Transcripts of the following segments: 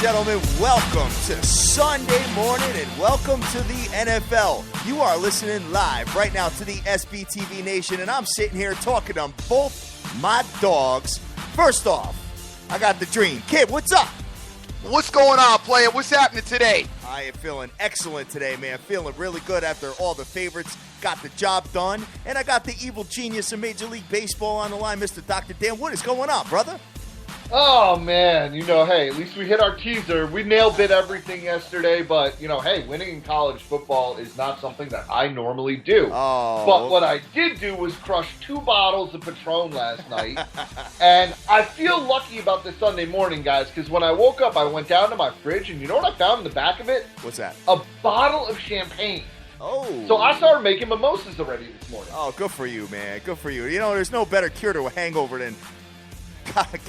gentlemen, welcome to Sunday morning and welcome to the NFL. You are listening live right now to the SBTV Nation, and I'm sitting here talking to both my dogs. First off, I got the Dream. Kid, what's up? What's going on, player? What's happening today? I am feeling excellent today, man. Feeling really good after all the favorites got the job done. And I got the evil genius of Major League Baseball on the line, Mr. Dr. Dan. What is going on, brother? Oh, man, hey, at least we hit our teaser. We nailed it everything yesterday, but, hey, winning in college football is not something that I normally do. Oh. But what I did do was crush 2 bottles of Patron last night, and I feel lucky about this Sunday morning, guys, because when I woke up, I went down to my fridge, and you know what I found in the back of it? What's that? A bottle of champagne. Oh. So I started making mimosas already this morning. Oh, good for you, man. Good for you. There's no better cure to a hangover than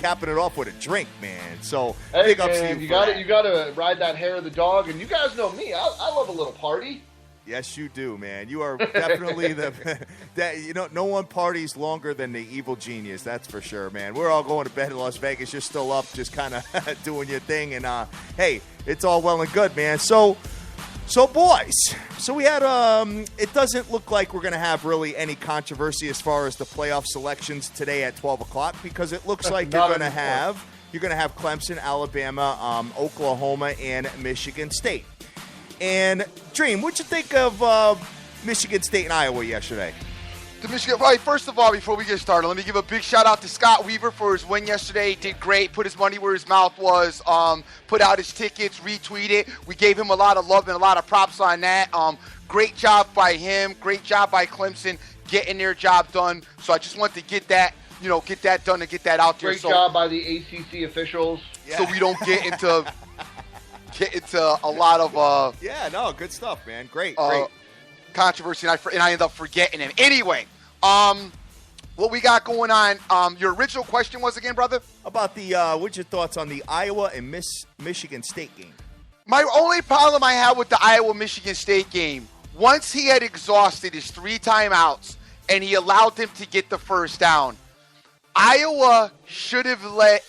capping it off with a drink, man. So hey, big ups man, to you. You gotta ride that hair of the dog, and you guys know me. I love a little party. Yes, you do, man. You are definitely no one parties longer than the evil genius. That's for sure, man. We're all going to bed in Las Vegas. You're still up, just kind of doing your thing, and hey, it's all well and good, man. So boys, we had it doesn't look like we're going to have really any controversy as far as the playoff selections today at 12 o'clock because it looks like you're going to have Clemson, Alabama, Oklahoma, and Michigan State. And Dream, what'd you think of Michigan State and Iowa yesterday? The Michigan, right, first of all, before we get started, let me give a big shout out to Scott Weaver for his win yesterday. He did great, put his money where his mouth was, put out his tickets, retweeted. We gave him a lot of love and a lot of props on that. Great job by him, great job by Clemson getting their job done. So I just want to get that done and get that out there. Great job by the ACC officials. Yeah. So we don't get into a lot of good stuff, man. Great. Controversy, and I end up forgetting him. Anyway, what we got going on? Your original question was again, brother? About what's your thoughts on the Iowa and Michigan State game? My only problem I had with the Iowa-Michigan State game, once he had exhausted his 3 timeouts and he allowed them to get the first down, Iowa should have let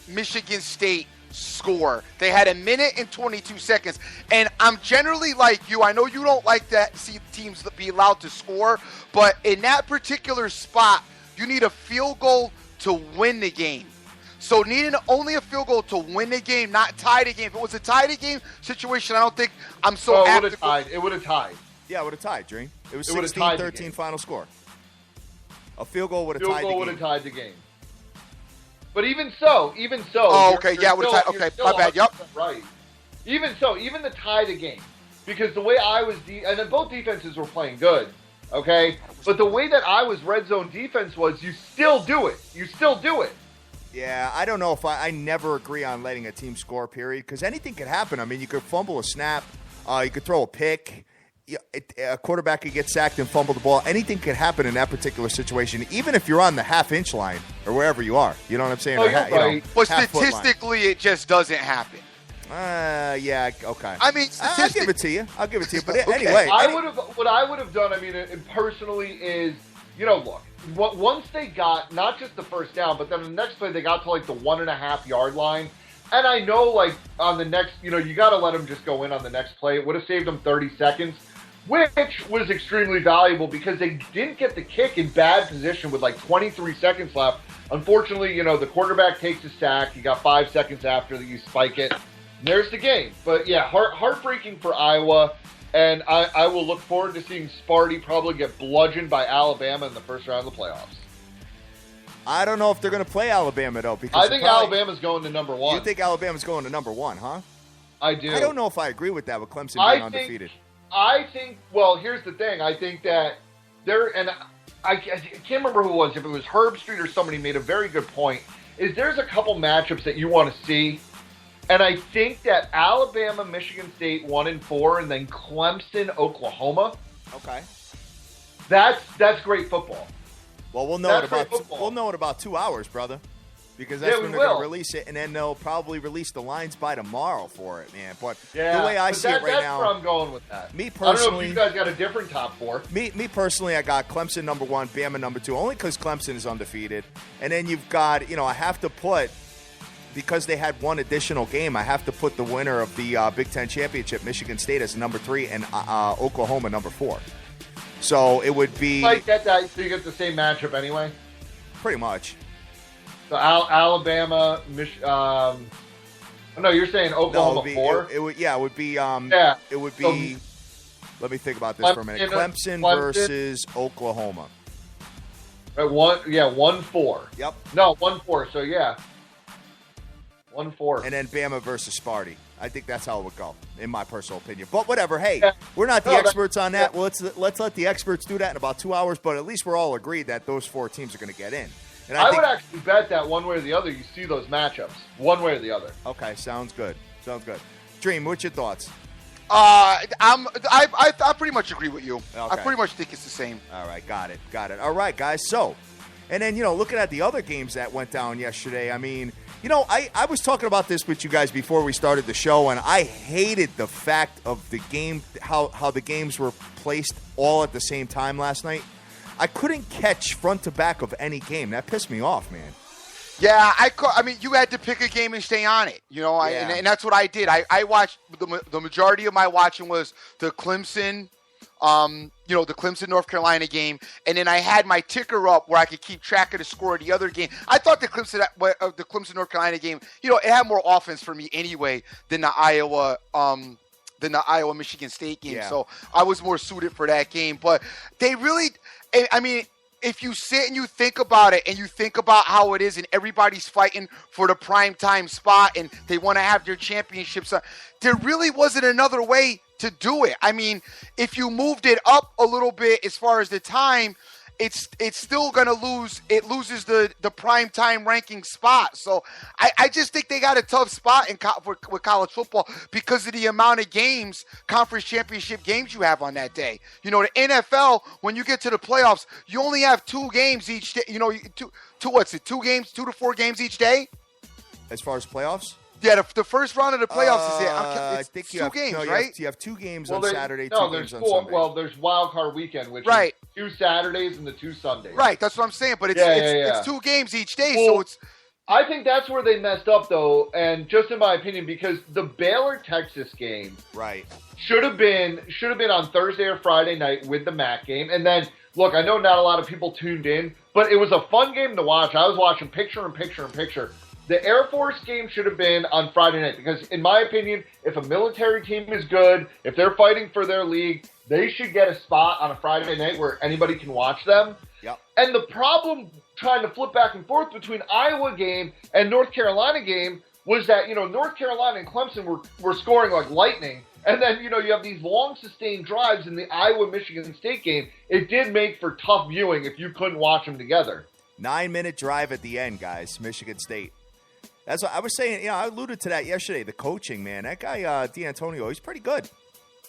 Michigan State score. They had 1 minute and 22 seconds. And I'm generally like you. I know you don't like that, see teams be allowed to score, but in that particular spot, you need a field goal to win the game. So needing only a field goal to win the game, not tie the game. If it was a tie the game situation, I don't think I'm so apt to go. It would have tied. Yeah, it would have tied, Dream. It was 16-13 final score. A field goal would have tied the game. Field goal would have tied the game. But even so. Oh, okay, yeah, would have tied. Okay, my bad. Yep. Right. Even so, even the tie the game, because the way I was, and then both defenses were playing good. Okay, but the way that I was red zone defense was, you still do it. Yeah, I don't know if I never agree on letting a team score, period, because anything could happen. I mean, you could fumble a snap, you could throw a pick, a quarterback could get sacked and fumble the ball. Anything could happen in that particular situation, even if you're on the half-inch line or wherever you are. You know what I'm saying? Oh, you're right. But statistically, it just doesn't happen. Yeah, okay. I mean, I'll give it to you. But Okay. anyway. What I would have done, personally is, look, once they got not just the first down, but then the next play they got to like the 1.5 yard line. And I know, like, on the next, you got to let them just go in on the next play. It would have saved them 30 seconds, which was extremely valuable because they didn't get the kick in bad position with like 23 seconds left. Unfortunately, the quarterback takes a sack. You got 5 seconds after that you spike it. And there's the game. But, yeah, heartbreaking for Iowa. And I will look forward to seeing Sparty probably get bludgeoned by Alabama in the first round of the playoffs. I don't know if they're going to play Alabama, though. Because I think Alabama's going to number 1. You think Alabama's going to number 1, huh? I do. I don't know if I agree with that with Clemson being undefeated. I think, well, here's the thing. I think that and I can't remember who it was, if it was Herb Street or somebody made a very good point, is there's a couple matchups that you want to see. And I think that Alabama, Michigan State 1-4, and then Clemson, Oklahoma. Okay. That's great football. Well, we'll know it about 2 hours, brother, because that's when they're going to release it, and then they'll probably release the lines by tomorrow for it, man. But the way I see it right now, that's where I'm going with that. Me personally, I don't know if you guys got a different top 4. Me personally, I got Clemson number 1, Bama number 2, only because Clemson is undefeated, and then you've got, I have to put because they had one additional game, I have to put the winner of the Big Ten championship, Michigan State, as number 3, and Oklahoma number 4. So it would be like that. So you get the same matchup anyway. Pretty much. So Alabama, no, you're saying Oklahoma 4. It would be. Yeah. It would be. Let me think about this for a minute. Clemson versus Oklahoma. 1-4. Yep. No, 1-4. So yeah, 1-4. And then Bama versus Sparty. I think that's how it would go, in my personal opinion. But whatever. Hey, we're not the experts on that. Well, let's let the experts do that in about 2 hours. But at least we're all agreed that those 4 teams are going to get in. And I would actually bet that one way or the other, you see those matchups one way or the other. Okay, sounds good. Dream, what's your thoughts? I pretty much agree with you. Okay. I pretty much think it's the same. All right, got it. All right, guys. So, and then looking at the other games that went down yesterday, I mean, I was talking about this with you guys before we started the show, and I hated the fact of the game, how the games were placed all at the same time last night. I couldn't catch front to back of any game. That pissed me off, man. Yeah, I mean, you had to pick a game and stay on it, and that's what I did. I watched, the majority of my watching was the Clemson, the Clemson North Carolina game, and then I had my ticker up where I could keep track of the score of the other game. I thought the Clemson North Carolina game, it had more offense for me anyway than the Iowa Michigan State game. Yeah. So I was more suited for that game, but they really, I mean, if you sit and you think about it and you think about how it is and everybody's fighting for the prime time spot and they want to have their championships, there really wasn't another way to do it. I mean, if you moved it up a little bit as far as the time, it's still going to lose. It loses the prime time ranking spot. So I just think they got a tough spot with college football because of the amount of games, conference championship games you have on that day. The NFL, when you get to the playoffs, you only have 2 games each day. 2 to 4 games each day? As far as playoffs? Yeah, the first round of the playoffs is it. I think you 2 have, games, no, right? You have 2 games on Saturday, 2 games on 4, Sunday. Well, there's Wild Card Weekend, which right. is 2 Saturdays and the 2 Sundays. Right, that's what I'm saying. But it's 2 games each day, so it's. I think that's where they messed up, though, and just in my opinion, because the Baylor-Texas game should have been on Thursday or Friday night with the MAC game, and then. Look, I know not a lot of people tuned in, but it was a fun game to watch. I was watching picture in picture. The Air Force game should have been on Friday night because, in my opinion, if a military team is good, if they're fighting for their league, they should get a spot on a Friday night where anybody can watch them. Yep. And the problem trying to flip back and forth between Iowa game and North Carolina game was that, North Carolina and Clemson were scoring like lightning. And then, you have these long sustained drives in the Iowa-Michigan State game. It did make for tough viewing if you couldn't watch them together. 9-minute drive at the end, guys, Michigan State. That's what I was saying. I alluded to that yesterday. The coaching, man, that guy D'Antonio, he's pretty good.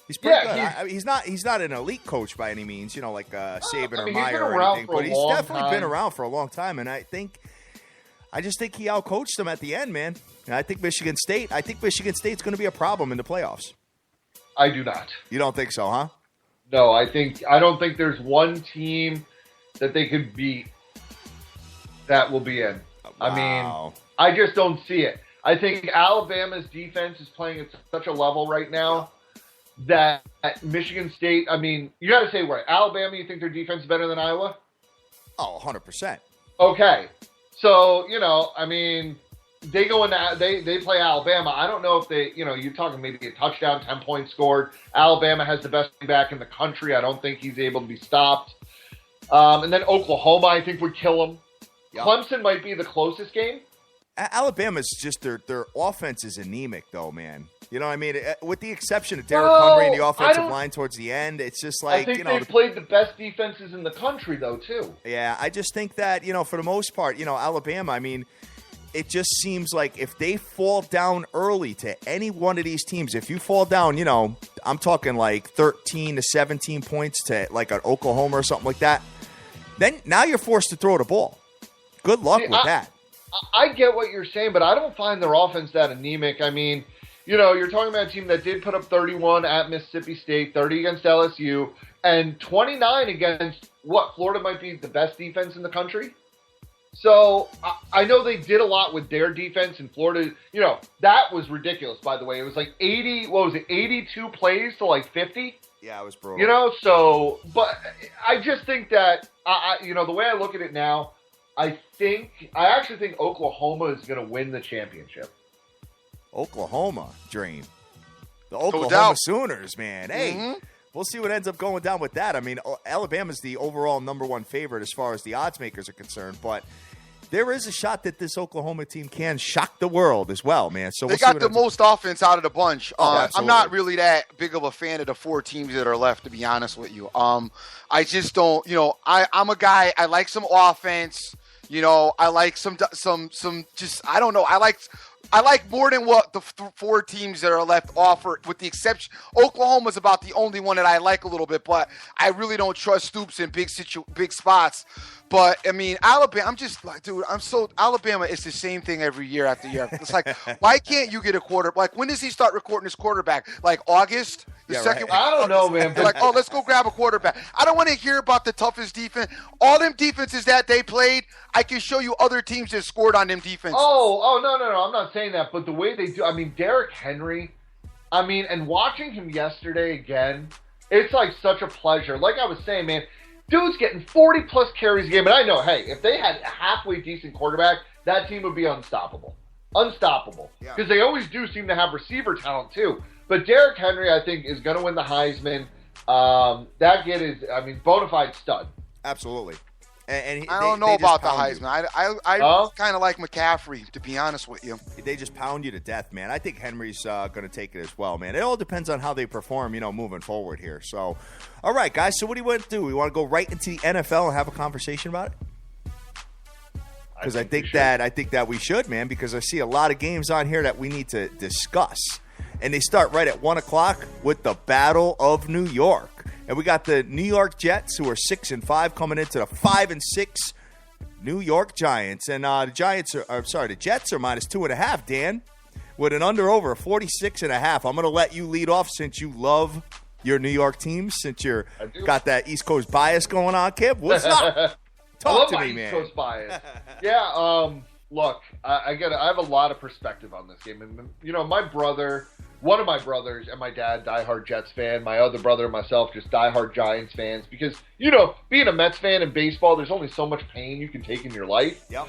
He's pretty good. He's not an elite coach by any means, like Saban or Meyer or anything, but he's definitely been around for a long time. And I just think he outcoached them at the end, man. And I think Michigan State's going to be a problem in the playoffs. I do not. You don't think so, huh? No, I don't think there's one team that they could beat that will be in. Wow. I mean, I just don't see it. I think Alabama's defense is playing at such a level right now that Michigan State, I mean, you got to say what? Alabama, you think their defense is better than Iowa? Oh, 100%. Okay. So, I mean, they go into they play Alabama. I don't know if they, you're talking maybe a touchdown, 10 points scored. Alabama has the best back in the country. I don't think he's able to be stopped. And then Oklahoma, I think, would kill him. Yep. Clemson might be the closest game. Alabama's just their offense is anemic, though, man. You know what I mean? With the exception of Derrick Henry and the offensive line towards the end, it's just like, I think they've played the best defenses in the country, though, too. Yeah, I just think that, for the most part, Alabama, I mean, it just seems like if they fall down early to any one of these teams, if you fall down, I'm talking like 13 to 17 points to like an Oklahoma or something like that, then now you're forced to throw the ball. Good luck with that. I get what you're saying, but I don't find their offense that anemic. I mean, you're talking about a team that did put up 31 at Mississippi State, 30 against LSU, and 29 against what Florida might be the best defense in the country. So I know they did a lot with their defense in Florida. You know, that was ridiculous, by the way. It was like 82 plays to like 50? Yeah, it was brutal. You know, so, but I just think that, you know, the way I look at it now, I actually think Oklahoma is going to win the championship. Oklahoma, Dream. The Oklahoma Sooners, man. Hey. Mm-hmm. We'll see what ends up going down with that. I mean, Alabama's the overall number one favorite as far as the odds makers are concerned, but there is a shot that this Oklahoma team can shock the world as well, man. So they got the most offense out of the bunch. I'm not really that big of a fan of the 4 teams that are left, to be honest with you. I just don't, you know, I'm a guy, I like some offense. You know, I like some just, I don't know. I like more than what the 4 teams that are left offer, with the exception. Oklahoma's about the only one that I like a little bit, but I really don't trust Stoops in big spots. But, I mean, Alabama, I'm just like, dude, Alabama is the same thing every year after year. It's like, why can't you get a quarterback? Like, when does he start recording his quarterback? Like, August? Right. I don't know, man. They're like, oh, let's go grab a quarterback. I don't want to hear about the toughest defense. All them defenses that they played, I can show you other teams that scored on them defenses. Oh, no. I'm not saying that. But the way they do, I mean, Derrick Henry, I mean, and watching him yesterday again, it's like such a pleasure. Like I was saying, man, dude's getting 40-plus carries a game. And I know, hey, if they had a halfway decent quarterback, that team would be unstoppable. Because they always do seem to have receiver talent, too. But Derrick Henry, I think, is going to win the Heisman. That kid is, I mean, bona fide stud. Absolutely. And I don't know about the Heisman. I kind of like McCaffrey, to be honest with you. They just pound you to death, man. I think Henry's going to take it as well, man. It all depends on how they perform, you know, moving forward here. So, all right, guys. So what do you want to do? We want to go right into the NFL and have a conversation about it? Because I think that we should, man, because I see a lot of games on here that we need to discuss. And they start right at 1 o'clock with the Battle of New York. And we got the New York Jets, who are 6-5, coming into the 5-6 New York Giants. And the Jets are minus 2.5, Dan, with an under-over of 46.5. I'm going to let you lead off since you love your New York team, since you're got that East Coast bias going on, Kib. What's up? Talk to me, man. East Coast bias. Yeah, look, I have a lot of perspective on this game. And, you know, one of my brothers and my dad, diehard Jets fan. My other brother and myself, just diehard Giants fans. Because, you know, being a Mets fan in baseball, there's only so much pain you can take in your life. Yep.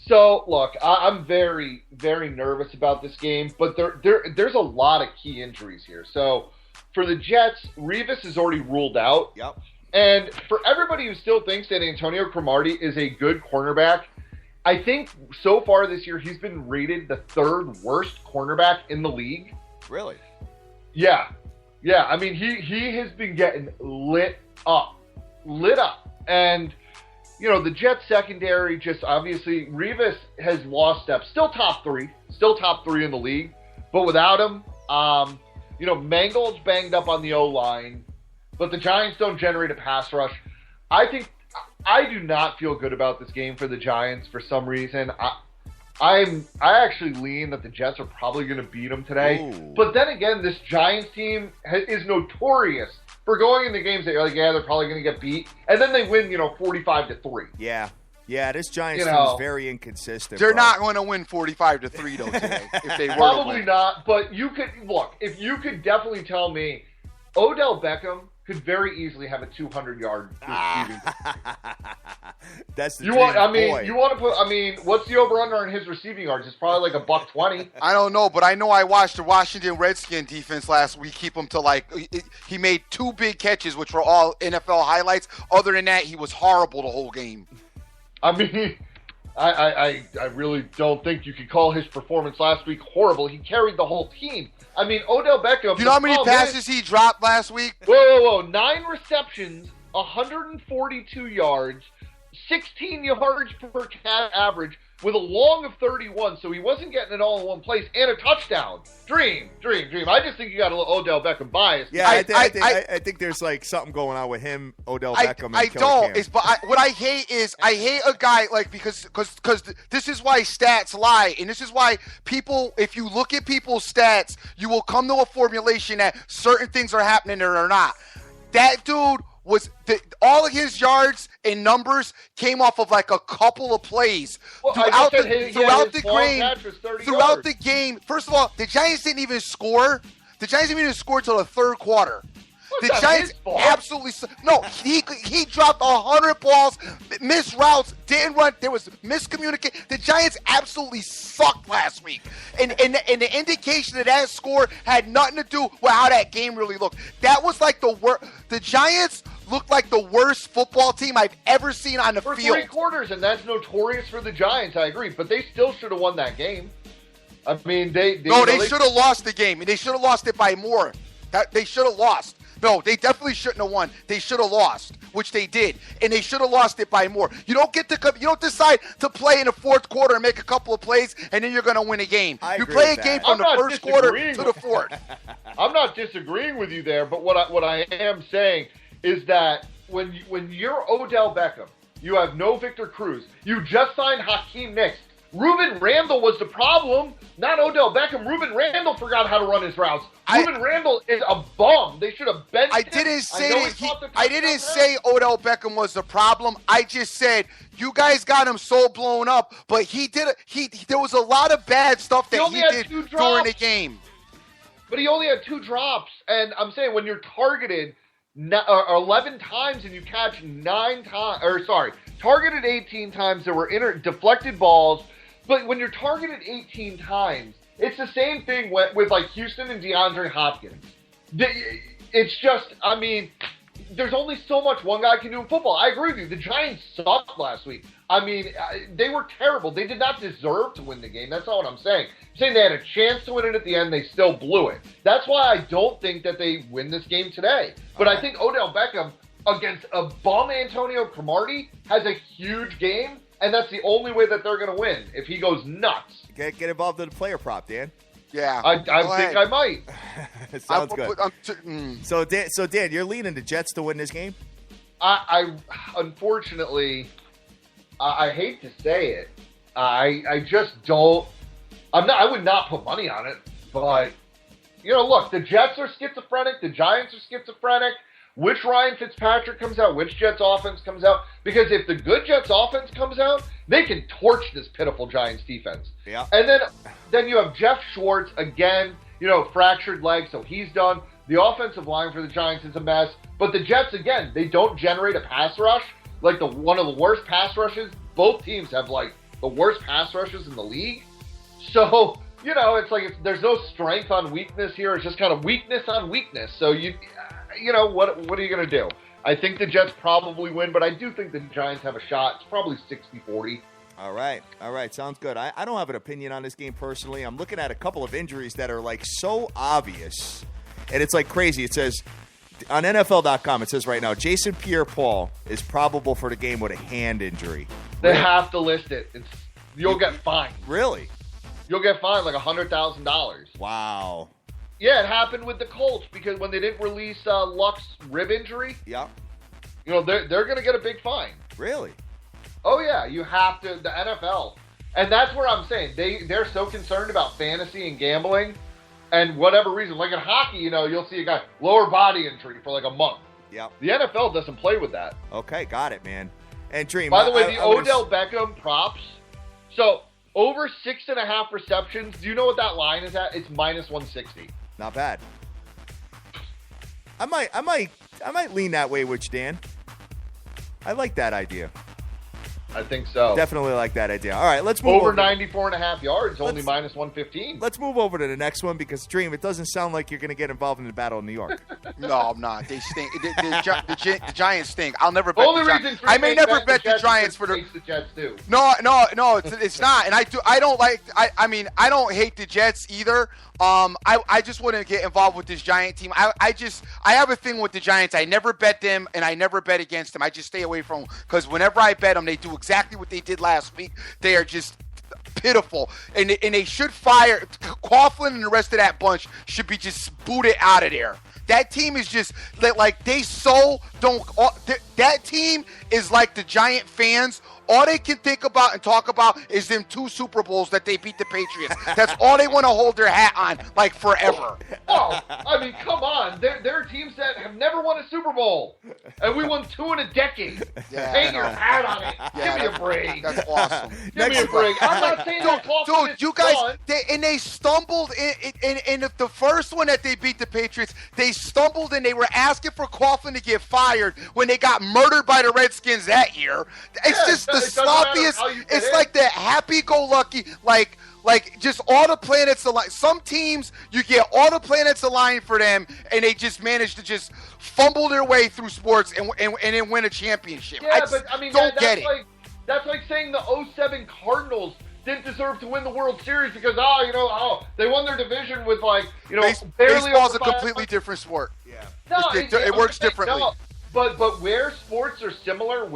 So, look, I'm very, very nervous about this game. But there's a lot of key injuries here. So, for the Jets, Revis is already ruled out. Yep. And for everybody who still thinks that Antonio Cromartie is a good cornerback, I think so far this year he's been rated the 3rd worst cornerback in the league. Really? Yeah. I mean, he has been getting lit up. And, you know, the Jets secondary, just obviously, Revis has lost steps. Still top 3 in the league. But without him, you know, Mangold's banged up on the O-line. But the Giants don't generate a pass rush. I do not feel good about this game for the Giants for some reason. I actually lean that the Jets are probably going to beat them today. Ooh. But then again, this Giants team is notorious for going into games that you're like, yeah, they're probably going to get beat, and then they win, you know, 45-3. Yeah, this Giants team is very inconsistent. They're not going to win 45-3 though today. If they were probably not. But you could look if you could definitely tell me Odell Beckham could very easily have a 200-yard receiving. That's the you want to put. I mean, what's the over/under on his receiving yards? It's probably like $120. I don't know, but I know I watched the Washington Redskin defense last week. Keep him to he made 2 big catches, which were all NFL highlights. Other than that, he was horrible the whole game. I mean, I really don't think you could call his performance last week horrible. He carried the whole team. I mean, Odell Beckham. Do you know how many passes he dropped last week? Whoa. 9 receptions, 142 yards, 16 yards per cat average with a long of 31, so he wasn't getting it all in one place, and a touchdown. Dream. I just think you got a little Odell Beckham bias. Yeah, I think there's like something going on with him, Odell Beckham. What I hate is I hate a guy like because this is why stats lie, and this is why people, if you look at people's stats, you will come to a formulation that certain things are happening or are not. That dude was all of his yards and numbers came off of like a couple of plays throughout the game. First of all, the Giants didn't even score. The Giants didn't even score until the third quarter. The Giants absolutely no. He dropped 100 balls, missed routes, didn't run. There was miscommunication. The Giants absolutely sucked last week, and the indication of that score had nothing to do with how that game really looked. That was like the worst. The Giants looked like the worst football team I've ever seen on the field. For 3 quarters, and that's notorious for the Giants. I agree, but they still should have won that game. I mean, they should have lost the game, and they should have lost it by more. They should have lost. No, they definitely shouldn't have won. They should have lost, which they did, and they should have lost it by more. You don't decide to play in the fourth quarter and make a couple of plays, and then you're going to win a game. You play a game from the first quarter to the fourth. I'm not disagreeing with you there, but what I am saying is that when you're Odell Beckham, you have no Victor Cruz. You just signed Hakeem Nicks. Ruben Randall was the problem, not Odell Beckham. Ruben Randall forgot how to run his routes. Ruben Randall is a bum. They should have benched him. I didn't say Odell Beckham was the problem. I just said you guys got him so blown up, but there was a lot of bad stuff that he did during the game. But he only had 2 drops, and I'm saying when you're targeted 11 times and you catch 9 times, targeted 18 times, there were deflected balls. But when you're targeted 18 times, it's the same thing with like Houston and DeAndre Hopkins. It's just, I mean, there's only so much one guy can do in football. I agree with you. The Giants sucked last week. I mean, they were terrible. They did not deserve to win the game. That's not what I'm saying. I'm saying they had a chance to win it at the end. They still blew it. That's why I don't think that they win this game today. But I think Odell Beckham against a bum Antonio Cromartie has a huge game. And that's the only way that they're going to win, if he goes nuts. Get involved in the player prop, Dan. Yeah. I think I might. Sounds good. So, Dan, you're leaning the Jets to win this game? I unfortunately, I hate to say it. I just don't. I would not put money on it. But, look, the Jets are schizophrenic. The Giants are schizophrenic. Which Ryan Fitzpatrick comes out, which Jets offense comes out. Because if the good Jets offense comes out, they can torch this pitiful Giants defense. Yeah. And then you have Jeff Schwartz, again, fractured leg, so he's done. The offensive line for the Giants is a mess. But the Jets, again, they don't generate a pass rush. Like one of the worst pass rushes. Both teams have, like, the worst pass rushes in the league. So, it's like there's no strength on weakness here. It's just kind of weakness on weakness. So, what are you going to do? I think the Jets probably win, but I do think the Giants have a shot. It's probably 60-40. All right. Sounds good. I don't have an opinion on this game personally. I'm looking at a couple of injuries that are, like, so obvious. And it's, like, crazy. It says, on NFL.com, it says right now, Jason Pierre-Paul is probable for the game with a hand injury. They have to list it. You'll get fined. Really? You'll get fined like $100,000. Wow. Yeah, it happened with the Colts because when they didn't release Luck's rib injury, yeah, they're going to get a big fine. Really? Oh yeah, you have to. The NFL, and that's where I'm saying they're so concerned about fantasy and gambling, and whatever reason, like in hockey, you'll see a guy lower body injury for like a month. Yeah. The NFL doesn't play with that. Okay, got it, man. And Dream. By the way, the Odell Beckham props. So over 6.5 receptions. Do you know what that line is at? It's minus 160. Not bad. I might lean that way with you, Dan. I like that idea. I think so. Definitely like that idea. All right, let's move over 94.5 yards, only minus 115. Let's move over to the next one because, Dream, it doesn't sound like you're going to get involved in the battle in New York. No, I'm not. They stink. The Giants stink. I'll never bet the Giants. I may never bet the Giants for the Jets too. No, it's not. And I don't hate the Jets either. I just wouldn't get involved with this Giant team. I have a thing with the Giants. I never bet them, and I never bet against them. I just stay away from them because whenever I bet them, they do exactly what they did last week. They are just pitiful, and they should fire Coughlin and the rest of that bunch should be just booted out of there. that team is just like they so don't. That team is like the Giant fans. All they can think about and talk about is them 2 Super Bowls that they beat the Patriots. That's all they want to hold their hat on, like, forever. Oh, I mean, come on. There are teams that have never won a Super Bowl, and we won 2 in a decade. Yeah, Hang your hat on it. Yeah, Give me a break. That's awesome. Give me a break. I'm not saying that Dude, you guys, they stumbled in the first one that they beat the Patriots. They stumbled and they were asking for Coughlin to get fired when they got murdered by the Redskins that year. It's just the sloppiest. It's like the happy-go-lucky, like just all the planets align. Some teams, you get all the planets aligned for them, and they just manage to just fumble their way through sports and then win a championship. Yeah, but I mean, don't get it. That's like saying the 2007 Cardinals didn't deserve to win the World Series because they won their division with barely. Baseball's a completely different sport. Yeah. No, it works differently. No. But where sports are similar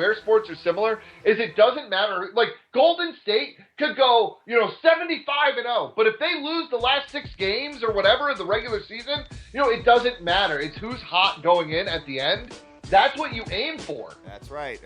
is it doesn't matter. Like Golden State could go, 75-0, but if they lose the last 6 games or whatever in the regular season, it doesn't matter. It's who's hot going in at the end. That's what you aim for. That's right.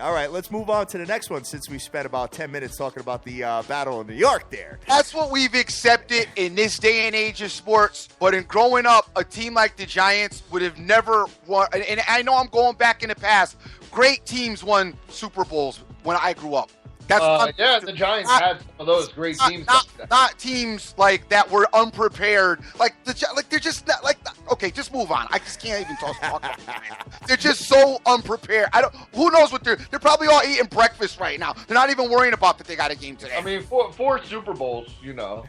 All right, let's move on to the next one since we spent about 10 minutes talking about the battle in New York there. That's what we've accepted in this day and age of sports. But in growing up, a team like the Giants would have never won. And I know I'm going back in the past. Great teams won Super Bowls when I grew up. The Giants had some of those great teams. Not teams like that were unprepared. They're just not like. Okay, just move on. I just can't even talk about the Giants. They're just so unprepared. Who knows what they're probably all eating breakfast right now. They're not even worrying about that they got a game today. I mean, 4 Super Bowls.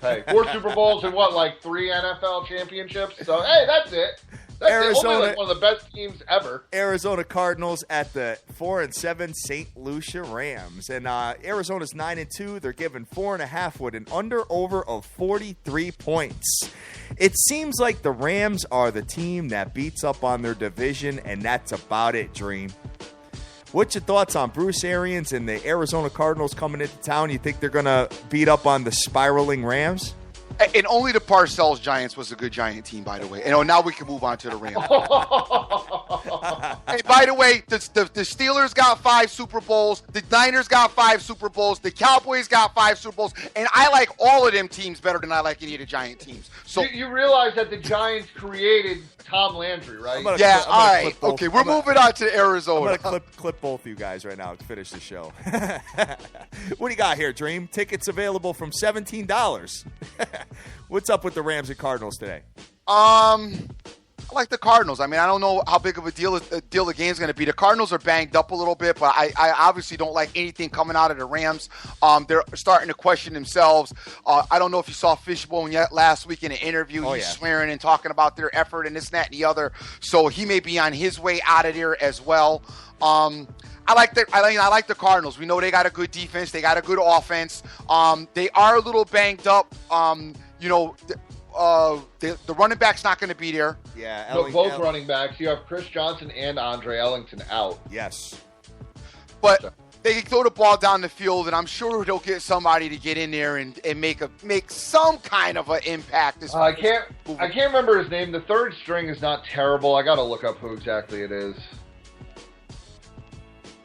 Hey, 4 Super Bowls and 3 NFL championships. So hey, that's it. That's Arizona, one of the best teams ever. Arizona Cardinals at the 4-7 St. Lucia Rams, and Arizona's 9-2. They're given 4.5 with an under/over of 43 points. It seems like the Rams are the team that beats up on their division, and that's about it, Dream. What's your thoughts on Bruce Arians and the Arizona Cardinals coming into town? You think they're going to beat up on the spiraling Rams? And only the Parcells Giants was a good Giant team, by the way. And now we can move on to the Rams. Hey, by the way, the Steelers got 5 Super Bowls. The Niners got 5 Super Bowls. The Cowboys got 5 Super Bowls. And I like all of them teams better than I like any of the Giant teams. So you realize that the Giants created Tom Landry, right? Yeah, all right. Okay, we're moving on to Arizona. I'm going to clip both of you guys right now to finish the show. What do you got here, Dream? Tickets available from $17. What's up with the Rams and Cardinals today? I like the Cardinals. I mean, I don't know how big of a deal the game's going to be. The Cardinals are banged up a little bit, but I obviously don't like anything coming out of the Rams. They're starting to question themselves. I don't know if you saw Fishbone yet last week in an interview. He's swearing and talking about their effort and this, that, and the other. So he may be on his way out of there as well. I like the Cardinals. We know they got a good defense. They got a good offense. They are a little banged up. The running back's not going to be there. Yeah, both running backs. You have Chris Johnson and Andre Ellington out. Yes. But they can throw the ball down the field, and I'm sure they'll get somebody to get in there and make some kind of an impact. I can't remember his name. The third string is not terrible. I got to look up who exactly it is.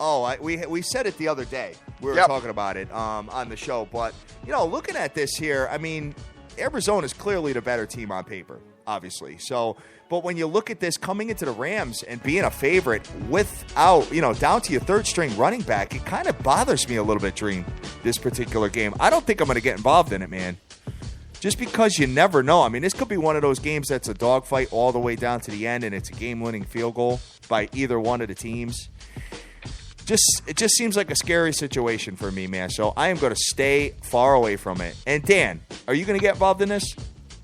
Oh, we said it the other day. We were talking about it on the show. But, looking at this here, I mean, Arizona is clearly the better team on paper, obviously. So, but when you look at this coming into the Rams and being a favorite without, down to your third string running back, it kind of bothers me a little bit, Dream, this particular game. I don't think I'm going to get involved in it, man. Just because you never know. I mean, this could be one of those games that's a dogfight all the way down to the end, and it's a game-winning field goal by either one of the teams. It just seems like a scary situation for me, man. So I am going to stay far away from it. And Dan, are you going to get involved in this?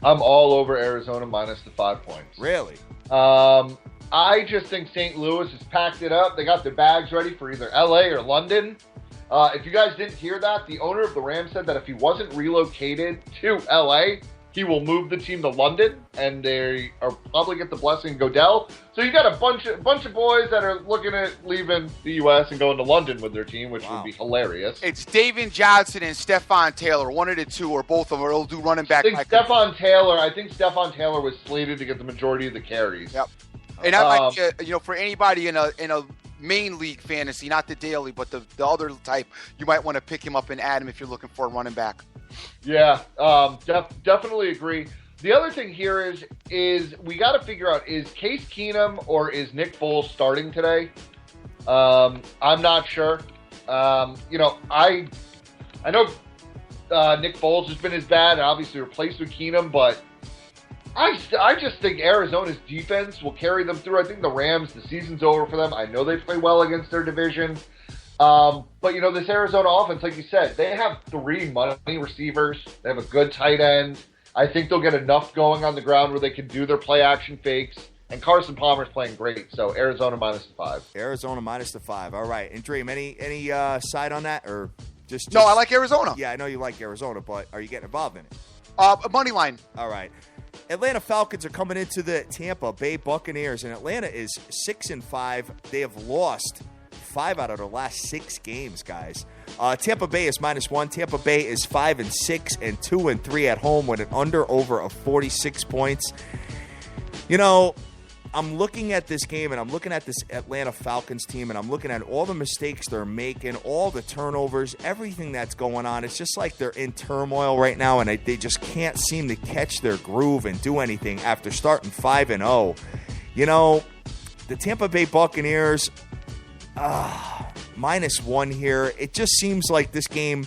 I'm all over Arizona minus the 5 points. Really? I just think St. Louis has packed it up. They got their bags ready for either LA or London. If you guys didn't hear that, the owner of the Rams said that if he wasn't relocated to LA, he will move the team to London, and they are probably get the blessing of Odell. So you got a bunch of boys that are looking at leaving the U.S. and going to London with their team, which would be hilarious. It's David Johnson and Stephon Taylor, one of the two, or both of them. It'll do running back. I think Stephon Taylor was slated to get the majority of the carries. Yep. And that might be, for anybody in a main league fantasy, not the daily, but the other type, you might want to pick him up and add him if you're looking for a running back. Yeah, definitely agree. The other thing here is we got to figure out, is Case Keenum or is Nick Foles starting today? I'm not sure. I know Nick Foles has been as bad and obviously replaced with Keenum, but I just think Arizona's defense will carry them through. I think the Rams, the season's over for them. I know they play well against their division. But, this Arizona offense, like you said, they have 3 money receivers. They have a good tight end. I think they'll get enough going on the ground where they can do their play-action fakes. And Carson Palmer's playing great, so Arizona -5. Arizona -5. All right. And Dream, any side on that, or just? No, I like Arizona. Yeah, I know you like Arizona, but are you getting involved in it? Money line. All right. Atlanta Falcons are coming into the Tampa Bay Buccaneers, and Atlanta is 6-5. They have lost 5 out of their last 6 games, guys. Tampa Bay is -1. Tampa Bay is 5-6 and 2-3 at home with an over of 46 points. I'm looking at this game, and I'm looking at this Atlanta Falcons team, and I'm looking at all the mistakes they're making, all the turnovers, everything that's going on. It's just like they're in turmoil right now, and they just can't seem to catch their groove and do anything after starting 5-0. The Tampa Bay Buccaneers, -1 here. It just seems like this game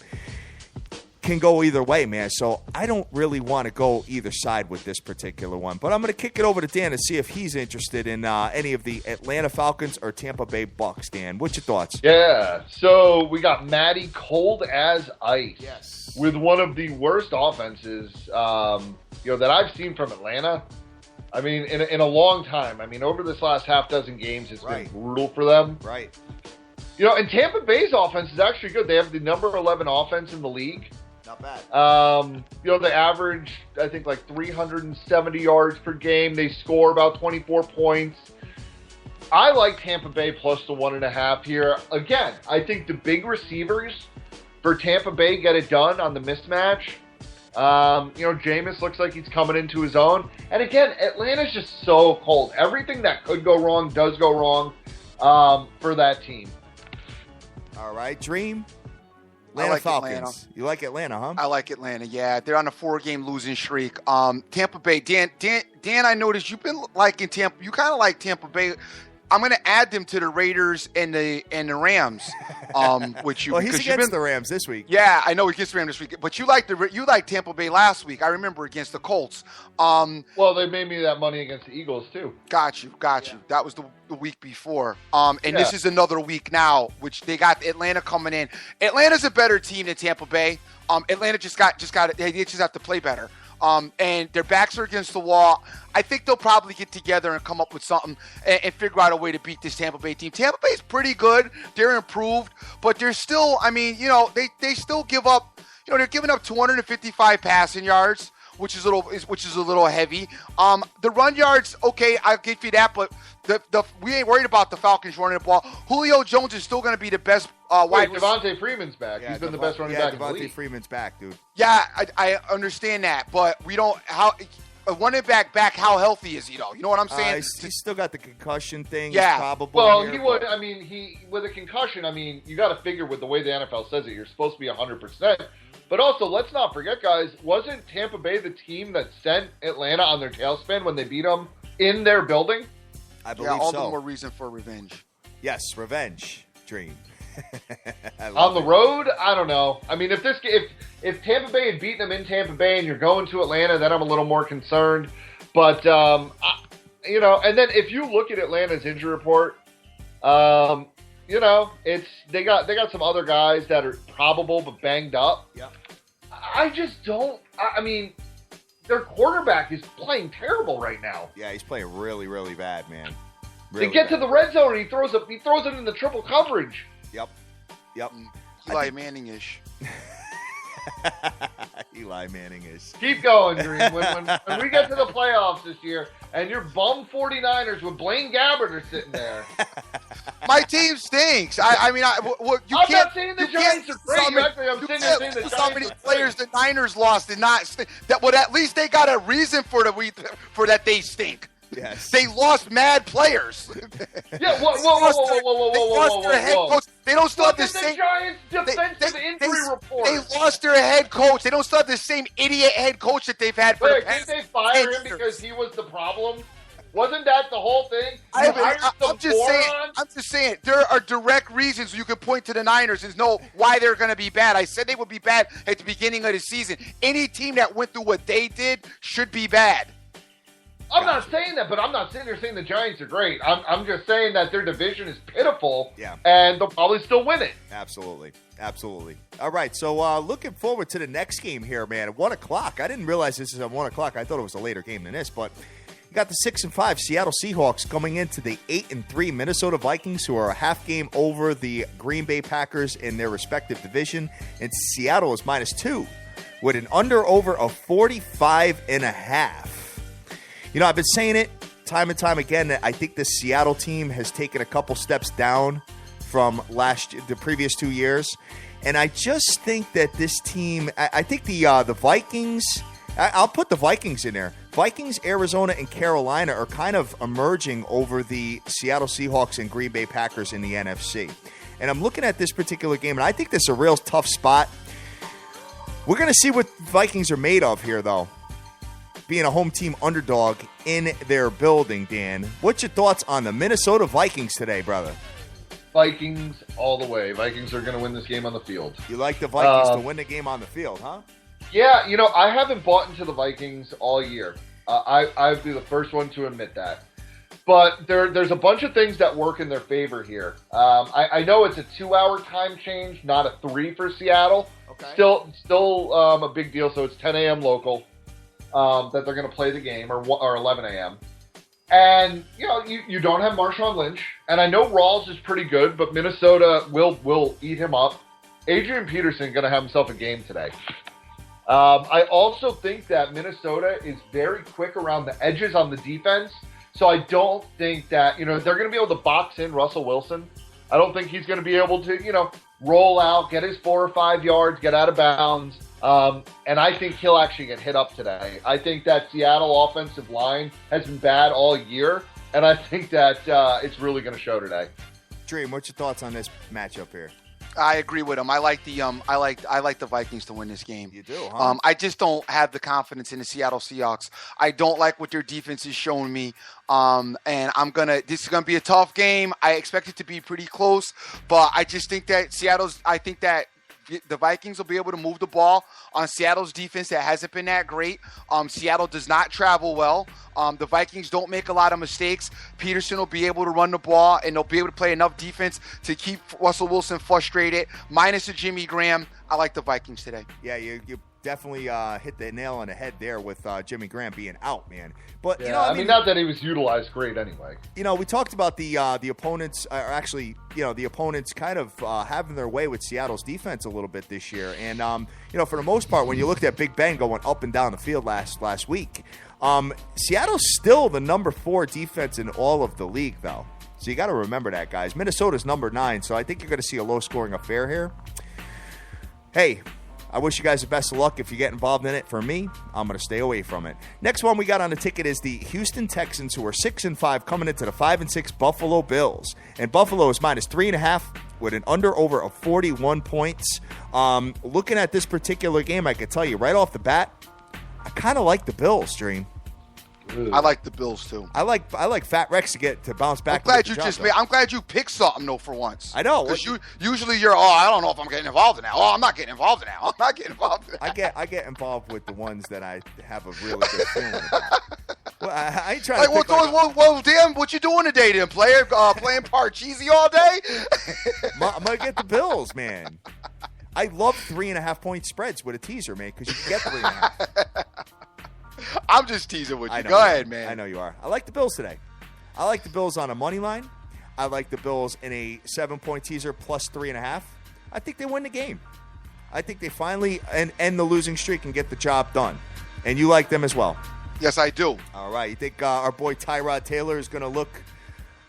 can go either way, man. So I don't really want to go either side with this particular one. But I'm going to kick it over to Dan and see if he's interested in any of the Atlanta Falcons or Tampa Bay Bucks. Dan, what's your thoughts? Yeah, so we got Matty cold as ice. Yes. With one of the worst offenses, that I've seen from Atlanta. I mean, in a long time. I mean, over this last half dozen games, it's been brutal for them. Right. And Tampa Bay's offense is actually good. They have the number 11 offense in the league. Not bad. They average, I think, like 370 yards per game. They score about 24 points. I like Tampa Bay plus the 1.5 here. Again, I think the big receivers for Tampa Bay get it done on the mismatch. Jameis looks like he's coming into his own. And again, Atlanta's just so cold. Everything that could go wrong does go wrong for that team. All right, Dream. Atlanta Falcons. Atlanta. You like Atlanta, huh? I like Atlanta, yeah. They're on a 4-game losing streak. Tampa Bay. Dan, I noticed you've been liking Tampa. You kind of like Tampa Bay. I'm going to add them to the Raiders and the Rams. Which you, well, he's against the Rams this week. Yeah, I know he against the Rams this week. But you liked Tampa Bay last week. I remember against the Colts. Well, they made me that money against the Eagles too. Got you. That was the week before. This is another week now, which they got Atlanta coming in. Atlanta's a better team than Tampa Bay. Atlanta just got they just have to play better. And their backs are against the wall. I think they'll probably get together and come up with something and figure out a way to beat this Tampa Bay team. Tampa Bay's pretty good. They're improved, but they're still, they still give up, they're giving up 255 passing yards, which is a little heavy. The run yards, okay, I'll give you that, but we ain't worried about the Falcons running the ball. Julio Jones is still going to be the best wide receiver. Devontae Freeman's back. He's been the best running back in the league. Devontae Freeman's back, dude. Yeah, I understand that, but we don't a running back, how healthy is he though? You know what I'm saying? He's still got the concussion thing. Yeah. He's probable. Well, here, he would. I mean, with a concussion, you got to figure with the way the NFL says it, you're supposed to be 100%. But also, let's not forget, guys, wasn't Tampa Bay the team that sent Atlanta on their tailspin when they beat them in their building? I believe so. All the more reason for revenge. Yes, revenge, Dream. On the road, I don't know. I mean, if Tampa Bay had beaten them in Tampa Bay and you're going to Atlanta, then I'm a little more concerned. But and then if you look at Atlanta's injury report, it's they got some other guys that are probable but banged up. Yeah. I just don't. I mean, their quarterback is playing terrible right now. Yeah, he's playing really, really bad, man. Really they get to the red zone and he throws it in the triple coverage. Yep. Eli Manning-ish. Eli Manning is. Keep going, Green. When we get to the playoffs this year, and your bum 49ers with Blaine Gabbert are sitting there. My team stinks. I'm not saying the Giants are great. I'm saying the Giants so many players the Niners lost did not stink. At least they got a reason for that they stink. Yes. They lost mad players. Yeah, whoa. They don't still have the same. Giants defensive injury report. They lost their head coach. They don't still have the same idiot head coach that they've had for the past. Didn't they fire him because he was the problem? Wasn't that the whole thing? I'm just saying there are direct reasons you could point to the Niners and know why they're going to be bad. I said they would be bad at the beginning of the season. Any team that went through what they did should be bad. I'm not saying that, but I'm not sitting there saying the Giants are great. I'm just saying that their division is pitiful, and they'll probably still win it. Absolutely. All right, so looking forward to the next game here, man. At 1 o'clock. I didn't realize this is at 1 o'clock. I thought it was a later game than this, but you got the 6-5 Seattle Seahawks coming into the 8-3 Minnesota Vikings, who are a half game over the Green Bay Packers in their respective division, and Seattle is -2 with an under-over of 45.5. You know, I've been saying it time and time again that I think the Seattle team has taken a couple steps down from the previous 2 years. And I just think that this team, I think the Vikings, I'll put the Vikings in there. Vikings, Arizona, and Carolina are kind of emerging over the Seattle Seahawks and Green Bay Packers in the NFC. And I'm looking at this particular game, and I think this is a real tough spot. We're going to see what Vikings are made of here, though. Being a home team underdog in their building, Dan. What's your thoughts on the Minnesota Vikings today, brother? Vikings all the way. Vikings are going to win this game on the field. You like the Vikings to win the game on the field, huh? Yeah, you know, I haven't bought into the Vikings all year. I'd be the first one to admit that. But there's a bunch of things that work in their favor here. I know it's a 2-hour time change, not a 3 for Seattle. Okay. Still a big deal, so it's 10 a.m. local. That they're going to play the game, or 11 a.m. And, you know, you don't have Marshawn Lynch. And I know Rawls is pretty good, but Minnesota will eat him up. Adrian Peterson going to have himself a game today. I also think that Minnesota is very quick around the edges on the defense. So I don't think that, you know, they're going to be able to box in Russell Wilson. I don't think he's going to be able to, you know, roll out, get his 4 or 5 yards, get out of bounds. And I think he'll actually get hit up today. I think that Seattle offensive line has been bad all year, and I think that it's really going to show today. Dream, what's your thoughts on this matchup here? I agree with him. I like the Vikings to win this game. You do, huh? I just don't have the confidence in the Seattle Seahawks. I don't like what their defense is showing me. And this is gonna be a tough game. I expect it to be pretty close, but I just think that the Vikings will be able to move the ball on Seattle's defense that hasn't been that great. Seattle does not travel well. The Vikings don't make a lot of mistakes. Peterson will be able to run the ball, and they'll be able to play enough defense to keep Russell Wilson frustrated. Minus a Jimmy Graham, I like the Vikings today. Yeah, you definitely hit the nail on the head there with Jimmy Graham being out, man. But, yeah, you know, I mean, not that he was utilized great anyway. You know, we talked about the opponents, the opponents kind of having their way with Seattle's defense a little bit this year. And, you know, for the most part, when you looked at Big Ben going up and down the field last week, Seattle's still the number 4 defense in all of the league, though. So you got to remember that, guys. Minnesota's number 9, so I think you're going to see a low-scoring affair here. Hey, I wish you guys the best of luck. If you get involved in it, for me, I'm going to stay away from it. Next one we got on the ticket is the Houston Texans, who are 6-5, coming into the 5-6 Buffalo Bills. And Buffalo is -3.5 with an under-over of 41 points. Looking at this particular game, I can tell you right off the bat, I kind of like the Bills, Dream. I like the Bills too. I like Fat Rex to bounce back. I'm glad you picked something though for once. I know, because usually you're I don't know if I'm getting involved in that. I'm not getting involved in that. I'm not getting involved in that. I get involved with the ones that I have a really good feeling about. Well, I ain't trying to. Well, damn, what you doing today, then, player? Playing Parcheesi all day? I'm gonna get the Bills, man. I love 3.5 point spreads with a teaser, man, because you can get 3.5. I'm just teasing with you. Go ahead, man. I know you are. I like the Bills today. I like the Bills on a money line. I like the Bills in a 7-point teaser plus 3.5. I think they win the game. I think they finally end the losing streak and get the job done. And you like them as well. Yes, I do. All right. You think our boy Tyrod Taylor is going to look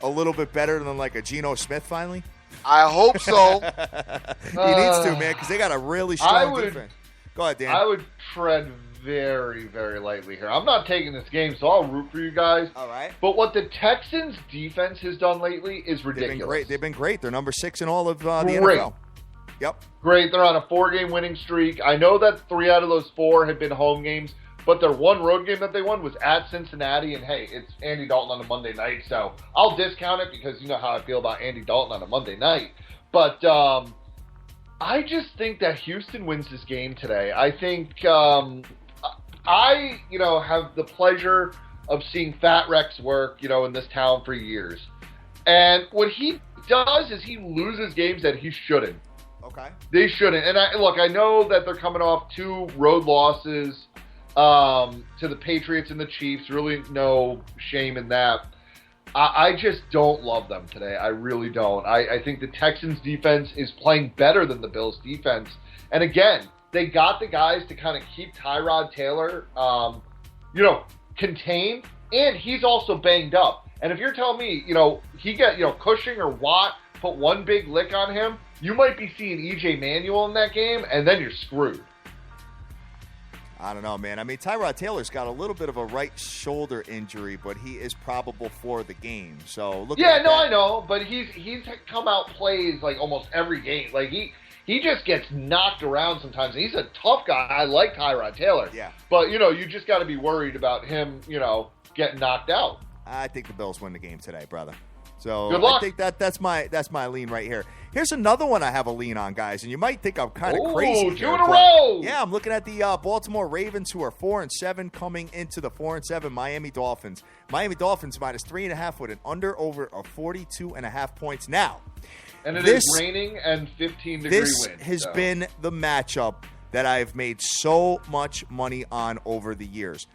a little bit better than like a Geno Smith finally? I hope so. He needs to, man, because they got a really strong defense. Go ahead, Dan. I would tread very, very lightly here. I'm not taking this game, so I'll root for you guys. All right. But what the Texans' defense has done lately is ridiculous. They've been great. They're number 6 in all of the NFL. Yep. Great. They're on a 4-game winning streak. I know that 3 out of those 4 had been home games, but their one road game that they won was at Cincinnati, and hey, it's Andy Dalton on a Monday night, so I'll discount it because you know how I feel about Andy Dalton on a Monday night. But I just think that Houston wins this game today. I think I have the pleasure of seeing Fat Rex work, in this town for years. And what he does is he loses games that he shouldn't. Okay. They shouldn't. And I know that they're coming off 2 road losses to the Patriots and the Chiefs. Really no shame in that. I just don't love them today. I really don't. I think the Texans defense is playing better than the Bills defense. And again, they got the guys to kind of keep Tyrod Taylor, contained, and he's also banged up. And if you're telling me, he got, Cushing or Watt put one big lick on him, you might be seeing E.J. Manuel in that game, and then you're screwed. I don't know, man. I mean, Tyrod Taylor's got a little bit of a right shoulder injury, but he is probable for the game. So look. Yeah, no, I know, but he's come out plays like almost every game. Like he just gets knocked around sometimes. He's a tough guy. I like Tyrod Taylor. Yeah. But you just got to be worried about him, getting knocked out. I think the Bills win the game today, brother. So good luck. I think that's my lean right here. Here's another one I have a lean on, guys, and you might think I'm kind of crazy. 2 in a row. Yeah, I'm looking at the Baltimore Ravens, who are 4-7, coming into the 4-7 Miami Dolphins. Miami Dolphins minus 3.5 with an over of 42.5 points. Now, and it is raining and 15-degree wind. This has been the matchup that I've made so much money on over the years.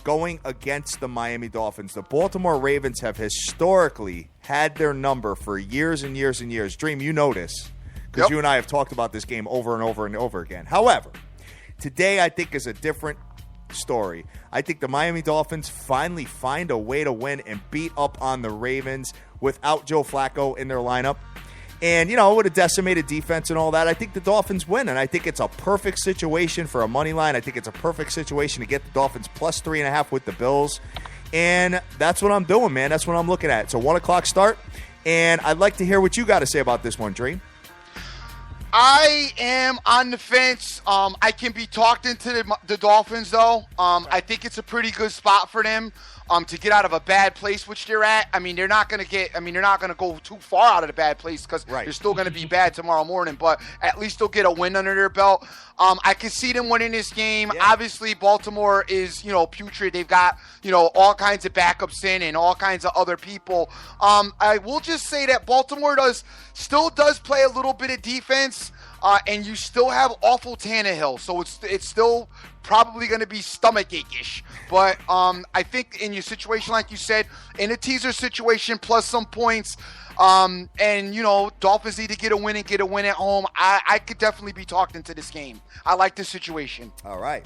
Going against the Miami Dolphins. The Baltimore Ravens have historically had their number for years and years and years. Dream, you know this, because you and I have talked about this game over and over and over again. However, today I think is a different story. I think the Miami Dolphins finally find a way to win and beat up on the Ravens without Joe Flacco in their lineup. And, with a decimated defense and all that, I think the Dolphins win. And I think it's a perfect situation for a money line. I think it's a perfect situation to get the Dolphins plus 3.5 with the Bills. And that's what I'm doing, man. That's what I'm looking at. It's a 1 o'clock start. And I'd like to hear what you got to say about this one, Dream. I am on the fence. I can be talked into the Dolphins, though. I think it's a pretty good spot for them to get out of a bad place, which they're at. I mean, they're not going to go too far out of the bad place because they're still going to be bad tomorrow morning, but at least they'll get a win under their belt. I can see them winning this game. Yeah. Obviously, Baltimore is, putrid. They've got, all kinds of backups in and all kinds of other people. I will just say that Baltimore still does play a little bit of defense, and you still have awful Tannehill, so it's still probably going to be stomachache-ish. But I think in your situation, like you said, in a teaser situation plus some points, and Dolphins need to get a win at home. I could definitely be talked into this game. I like this situation. All right,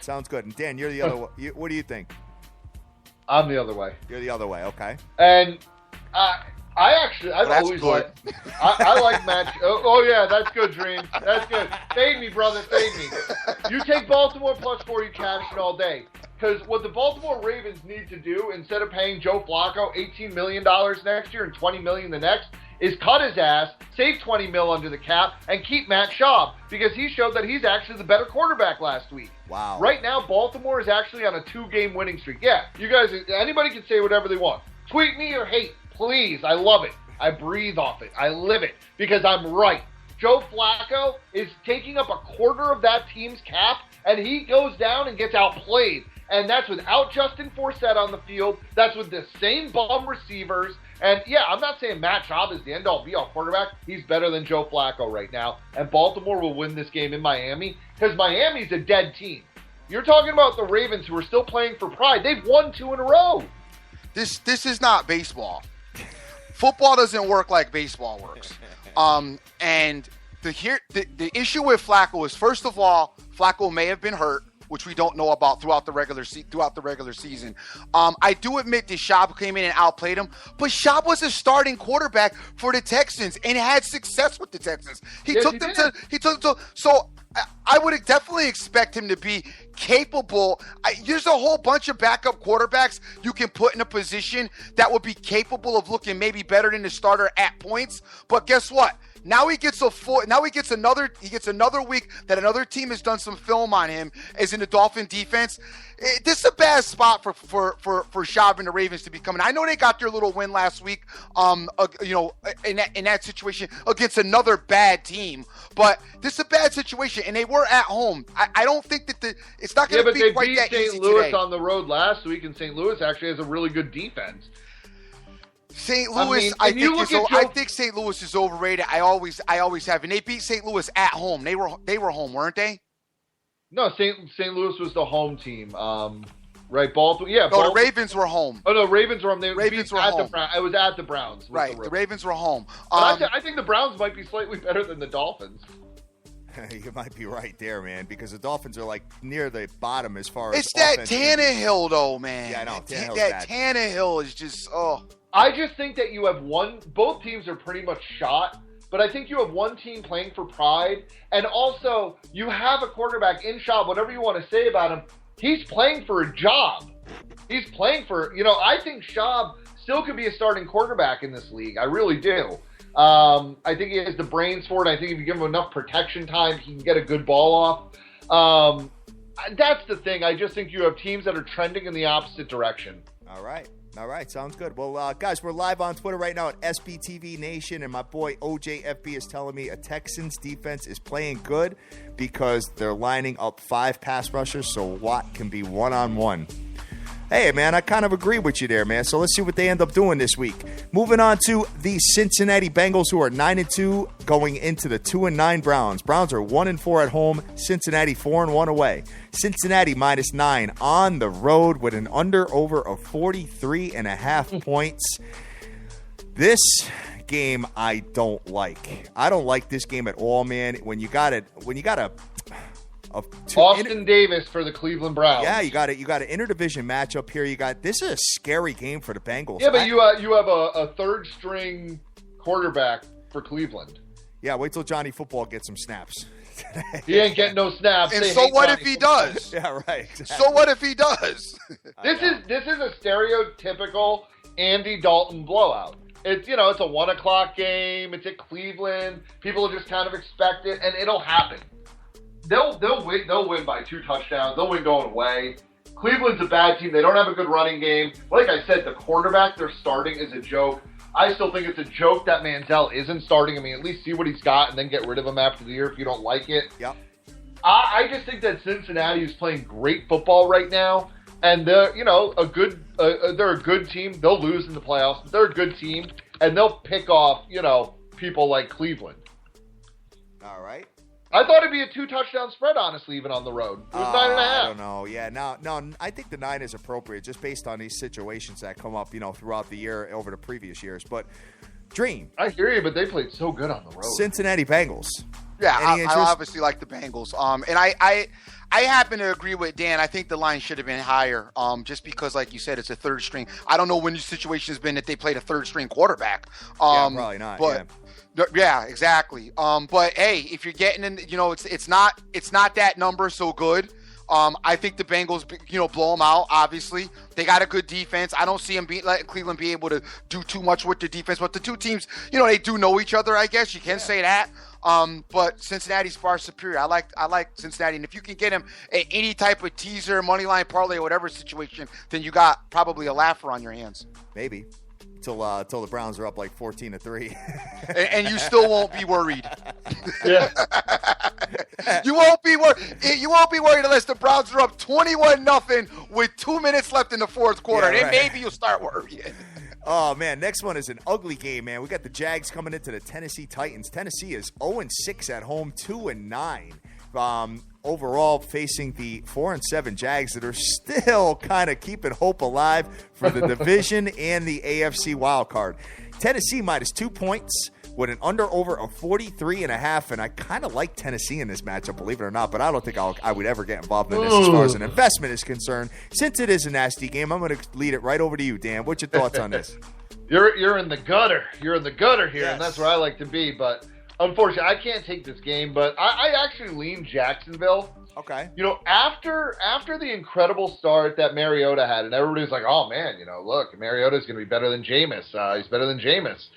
sounds good. And Dan, you're the other way. What do you think? I'm the other way. You're the other way, okay. And I've always liked. I like match. Oh yeah, that's good, Dream. That's good. Fade me, brother. Fade me. You take Baltimore plus 4, you cash it all day. Because what the Baltimore Ravens need to do, instead of paying Joe Flacco $18 million next year and $20 million the next, is cut his ass, save $20 million under the cap, and keep Matt Schaub, because he showed that he's actually the better quarterback last week. Wow. Right now, Baltimore is actually on a 2-game winning streak. Yeah, you guys, anybody can say whatever they want. Tweet me or hate. Please, I love it. I breathe off it. I live it because I'm right. Joe Flacco is taking up a quarter of that team's cap, and he goes down and gets outplayed. And that's without Justin Forsett on the field. That's with the same bum receivers. And, yeah, I'm not saying Matt Schaub is the end-all, be-all quarterback. He's better than Joe Flacco right now. And Baltimore will win this game in Miami because Miami's a dead team. You're talking about the Ravens, who are still playing for pride. They've won 2 in a row. This is not baseball. Football doesn't work like baseball works. And the issue with Flacco is, first of all, Flacco may have been hurt, which we don't know about throughout the regular season. I do admit that Schaub came in and outplayed him, but Schaub was a starting quarterback for the Texans and had success with the Texans. He took them to. So I would definitely expect him to be capable. There's a whole bunch of backup quarterbacks you can put in a position that would be capable of looking maybe better than the starter at points. But guess what? Now he gets another week that another team has done some film on him as in the Dolphin defense. This is a bad spot for Schaub and the Ravens to be coming. I know they got their little win last week, in that situation against another bad team, but this is a bad situation, and they were at home. I don't think that it's not going to be quite that easy today. St. Louis on the road last week, and St. Louis actually has a really good defense. St. Louis, I think St. Louis is overrated. I always have, and they beat St. Louis at home. They were home, weren't they? No, St. Louis was the home team. Right, Baltimore. Yeah, no, the Ravens were home. Oh no, Ravens were home. Ravens were home. I was at the Browns. Right, the Ravens were home. I think the Browns might be slightly better than the Dolphins. You might be right there, man, because the Dolphins are like near the bottom as far as it's that Tannehill, though, man. Yeah, I know. Tannehill is just I just think that you have both teams are pretty much shot, but I think you have one team playing for pride, and also you have a quarterback in Schaub, whatever you want to say about him, he's playing for a job. He's playing for, I think Schaub still could be a starting quarterback in this league. I really do. I think he has the brains for it. I think if you give him enough protection time, he can get a good ball off. That's the thing. I just think you have teams that are trending in the opposite direction. All right. Sounds good. Well, guys, we're live on Twitter right now at SBTV Nation, and my boy OJFB is telling me a Texans defense is playing good because they're lining up 5 pass rushers, so Watt can be one-on-one. Hey, man, I kind of agree with you there, man. So let's see what they end up doing this week. Moving on to the Cincinnati Bengals, who are 9-2 going into the 2-9 Browns. Browns are 1-4 at home. Cincinnati 4-1 away. Cincinnati -9 on the road with an under/over of 43.5 points. This game I don't like. I don't like this game at all, man. When you got Austin Davis for the Cleveland Browns. Yeah, you got an interdivision matchup here. This is a scary game for the Bengals. Yeah, but you have a third string quarterback for Cleveland. Yeah, wait till Johnny Football gets some snaps. He ain't getting no snaps. And so what if he does? Yeah, right. Exactly. So what if he does? This is a stereotypical Andy Dalton blowout. It's it's a 1:00 game. It's at Cleveland. People will just kind of expect it, and it'll happen. They'll win by 2 touchdowns. They'll win going away. Cleveland's a bad team. They don't have a good running game. Like I said, the quarterback they're starting is a joke. I still think it's a joke that Manziel isn't starting. I mean, at least see what he's got and then get rid of him after the year if you don't like it. Yep. I just think that Cincinnati is playing great football right now, and they're they're a good team. They'll lose in the playoffs, but they're a good team, and they'll pick off people like Cleveland. All right. I thought it'd be a 2-touchdown spread, honestly, even on the road. It was 9.5. I don't know. Yeah, no, I think the 9 is appropriate just based on these situations that come up, throughout the year over the previous years. But Dream. I hear you, but they played so good on the road. Cincinnati Bengals. Yeah, I obviously like the Bengals. And I happen to agree with Dan. I think the line should have been higher, just because, like you said, it's a third string. I don't know when the situation has been that they played a third string quarterback. Yeah, probably not. But, yeah, exactly. But hey, if you're getting in, it's not that number so good. I think the Bengals, blow them out. Obviously, they got a good defense. I don't see them let Cleveland be able to do too much with their defense. But the two teams, they do know each other. I guess you can say that. But Cincinnati's far superior. I like Cincinnati, and if you can get him any type of teaser, money line parlay, or whatever situation, then you got probably a laugher on your hands. Maybe. Till the Browns are up like 14-3, and you still won't be worried. Yeah, you won't be worried. You won't be worried unless the Browns are up 21-0 with 2 minutes left in the fourth quarter. Yeah, right. Then maybe you'll start worrying. Oh man, next one is an ugly game, man. We got the Jags coming into the Tennessee Titans. Tennessee is 0-6 at home, 2-9. Overall, facing the 4-7 Jags that are still kind of keeping hope alive for the division and the AFC wild card. Tennessee -2 points. with an under-over of 43.5, and I kind of like Tennessee in this matchup, believe it or not, but I don't think I would ever get involved in this as far as an investment is concerned. Since it is a nasty game, I'm going to lead it right over to you, Dan. What's your thoughts on this? You're in the gutter. You're in the gutter here, Yes. And that's where I like to be. But unfortunately, I can't take this game. But I actually lean Jacksonville. Okay. After the incredible start that Mariota had, and everybody's like, "Oh man, look, Mariota's going to be better than Jameis. He's better than Jameis."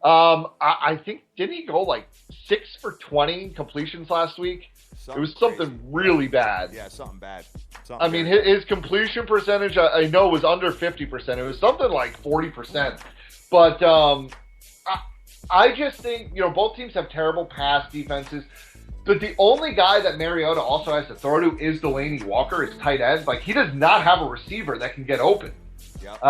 I think didn't he go like 6 for 20 completions last week? It was something really bad. Yeah, something bad. I mean, his completion percentage, I know, was under 50%. It was something like 40%. But I just think, both teams have terrible pass defenses. But the only guy that Mariota also has to throw to is Delaney Walker, his tight end. Like, he does not have a receiver that can get open. Yep.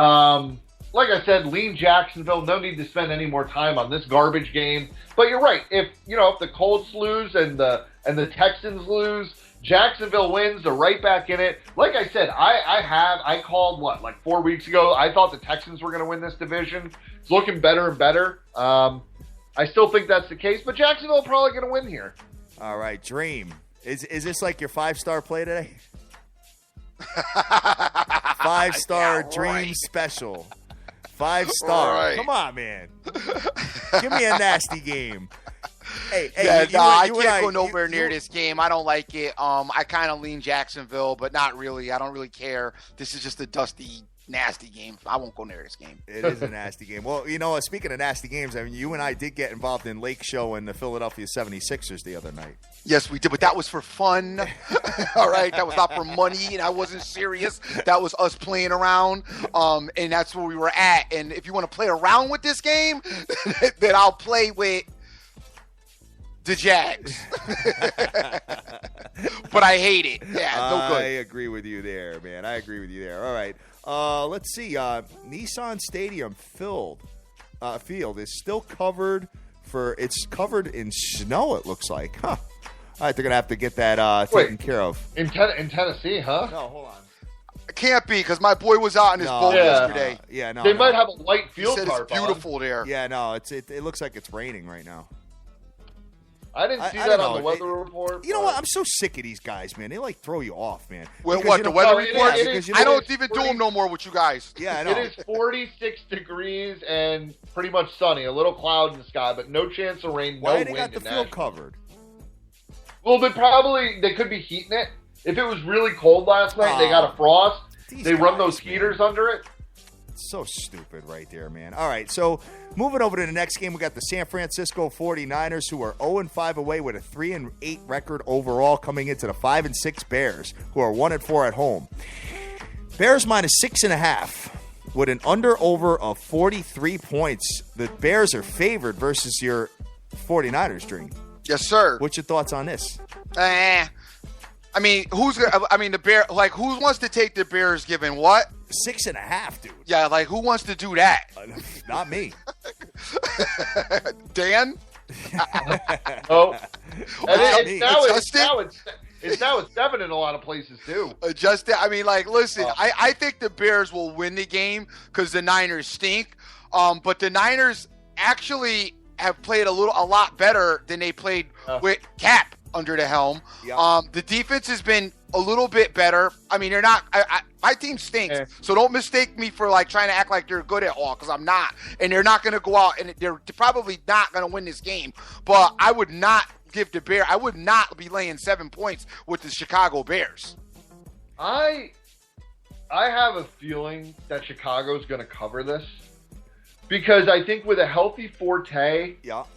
Like I said, lean Jacksonville. No need to spend any more time on this garbage game. But you're right. If the Colts lose and the Texans lose, Jacksonville wins. They're right back in it. Like I said, I called like 4 weeks ago. I thought the Texans were going to win this division. It's looking better and better. I still think that's the case, but Jacksonville probably going to win here. All right, Dream. Is this like your 5-star play today? 5-star Dream special. 5-star. Right. Come on, man. Give me a nasty game. Hey, I can't go nowhere near this game. I don't like it. I kind of lean Jacksonville, but not really. I don't really care. This is just a dusty, nasty game. I won't go near this game. It is a nasty game. Well, speaking of nasty games, I mean, you and I did get involved in Lake Show and the Philadelphia 76ers the other night. Yes, we did, but that was for fun. All right, that was not for money, and I wasn't serious. That was us playing around, and that's where we were at. And if you want to play around with this game, then I'll play with the Jags. But I hate it. Yeah, no good. I agree with you there, man. I agree with you there. All right. Let's see. Nissan Stadium field is still covered it's covered in snow, it looks like. Huh. All right, they're going to have to get that taken care of. In Tennessee, huh? No, hold on. It can't be because my boy was out in his boat yesterday. They might have a light field tarp. It's beautiful there. Yeah, no, it looks like it's raining right now. I didn't see that on the weather report. You know what? I'm so sick of these guys, man. They throw you off, man. Well, what, the weather report? I don't even do them no more with you guys. Yeah, I know. It is 46 degrees and pretty much sunny. A little cloud in the sky, but no chance of rain, no wind. Why they got the field covered? Well, they could be heating it. If it was really cold last night, they got a frost. They run those heaters under it. So stupid right there, man. All right, so moving over to the next game, we got the San Francisco 49ers, who are 0-5 away with a 3-8 record overall, coming into the 5-6 Bears, who are 1-4 at home. Bears minus 6.5 with an under-over of 43 points. The Bears are favored versus your 49ers, Dream. Yes, sir. What's your thoughts on this? I mean, the Bear. Like, who wants to take the Bears? Given what? 6.5, dude. Yeah, like who wants to do that? Not me. Dan. Oh, it's now at 7 in a lot of places too. Listen, I think the Bears will win the game because the Niners stink. But the Niners actually have played a lot better than they played with Cap under the helm. Yep. The defense has been a little bit better. I mean, they're not. My team stinks, so don't mistake me for trying to act like they're good at all, because I'm not. And they're not going to go out, and they're probably not going to win this game. But I would not give the Bears. I would not be laying 7 points with the Chicago Bears. I have a feeling that Chicago's going to cover this, because I think with a healthy Forte, now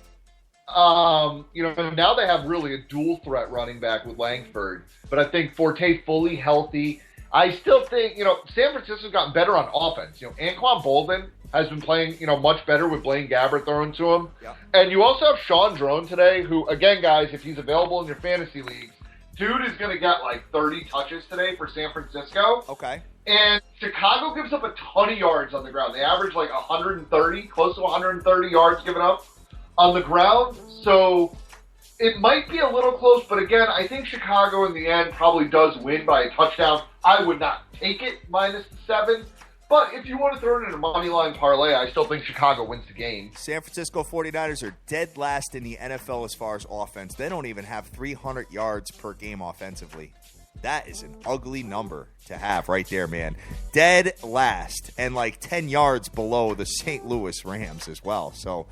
they have really a dual threat running back with Langford, but I think Forte fully healthy. I still think, San Francisco's gotten better on offense. Anquan Bolden has been playing, much better with Blaine Gabbert throwing to him. Yeah. And you also have Sean Drone today, who, again, guys, if he's available in your fantasy leagues, dude is going to get 30 touches today for San Francisco. Okay. And Chicago gives up a ton of yards on the ground. They average 130, close to 130 yards given up on the ground. So it might be a little close, but again, I think Chicago in the end probably does win by a touchdown. I would not take it minus 7, But if you want to throw it in a money line parlay, I still think Chicago wins the game. San Francisco 49ers are dead last in the NFL as far as offense. They don't even have 300 yards per game offensively. That is an ugly number to have right there, man. Dead last and like 10 yards below the St. Louis Rams as well. So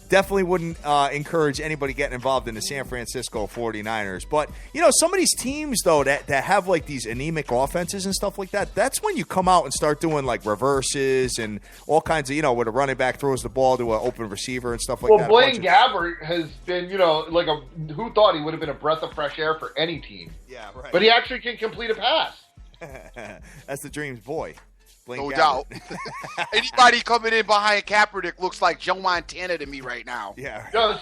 definitely wouldn't encourage anybody getting involved in the San Francisco 49ers. But, you know, some of these teams, though, that have, like, these anemic offenses and stuff like that, that's when you come out and start doing, like, reverses and all kinds of, you know, where the running back throws the ball to an open receiver and stuff like that. Well, Blaine Gabbert has been, you know, like who thought he would have been a breath of fresh air for any team? Yeah, right. But he actually can complete a pass. That's the Dream's boy. No doubt. Anybody coming in behind Kaepernick looks like Joe Montana to me right now. Yeah. No,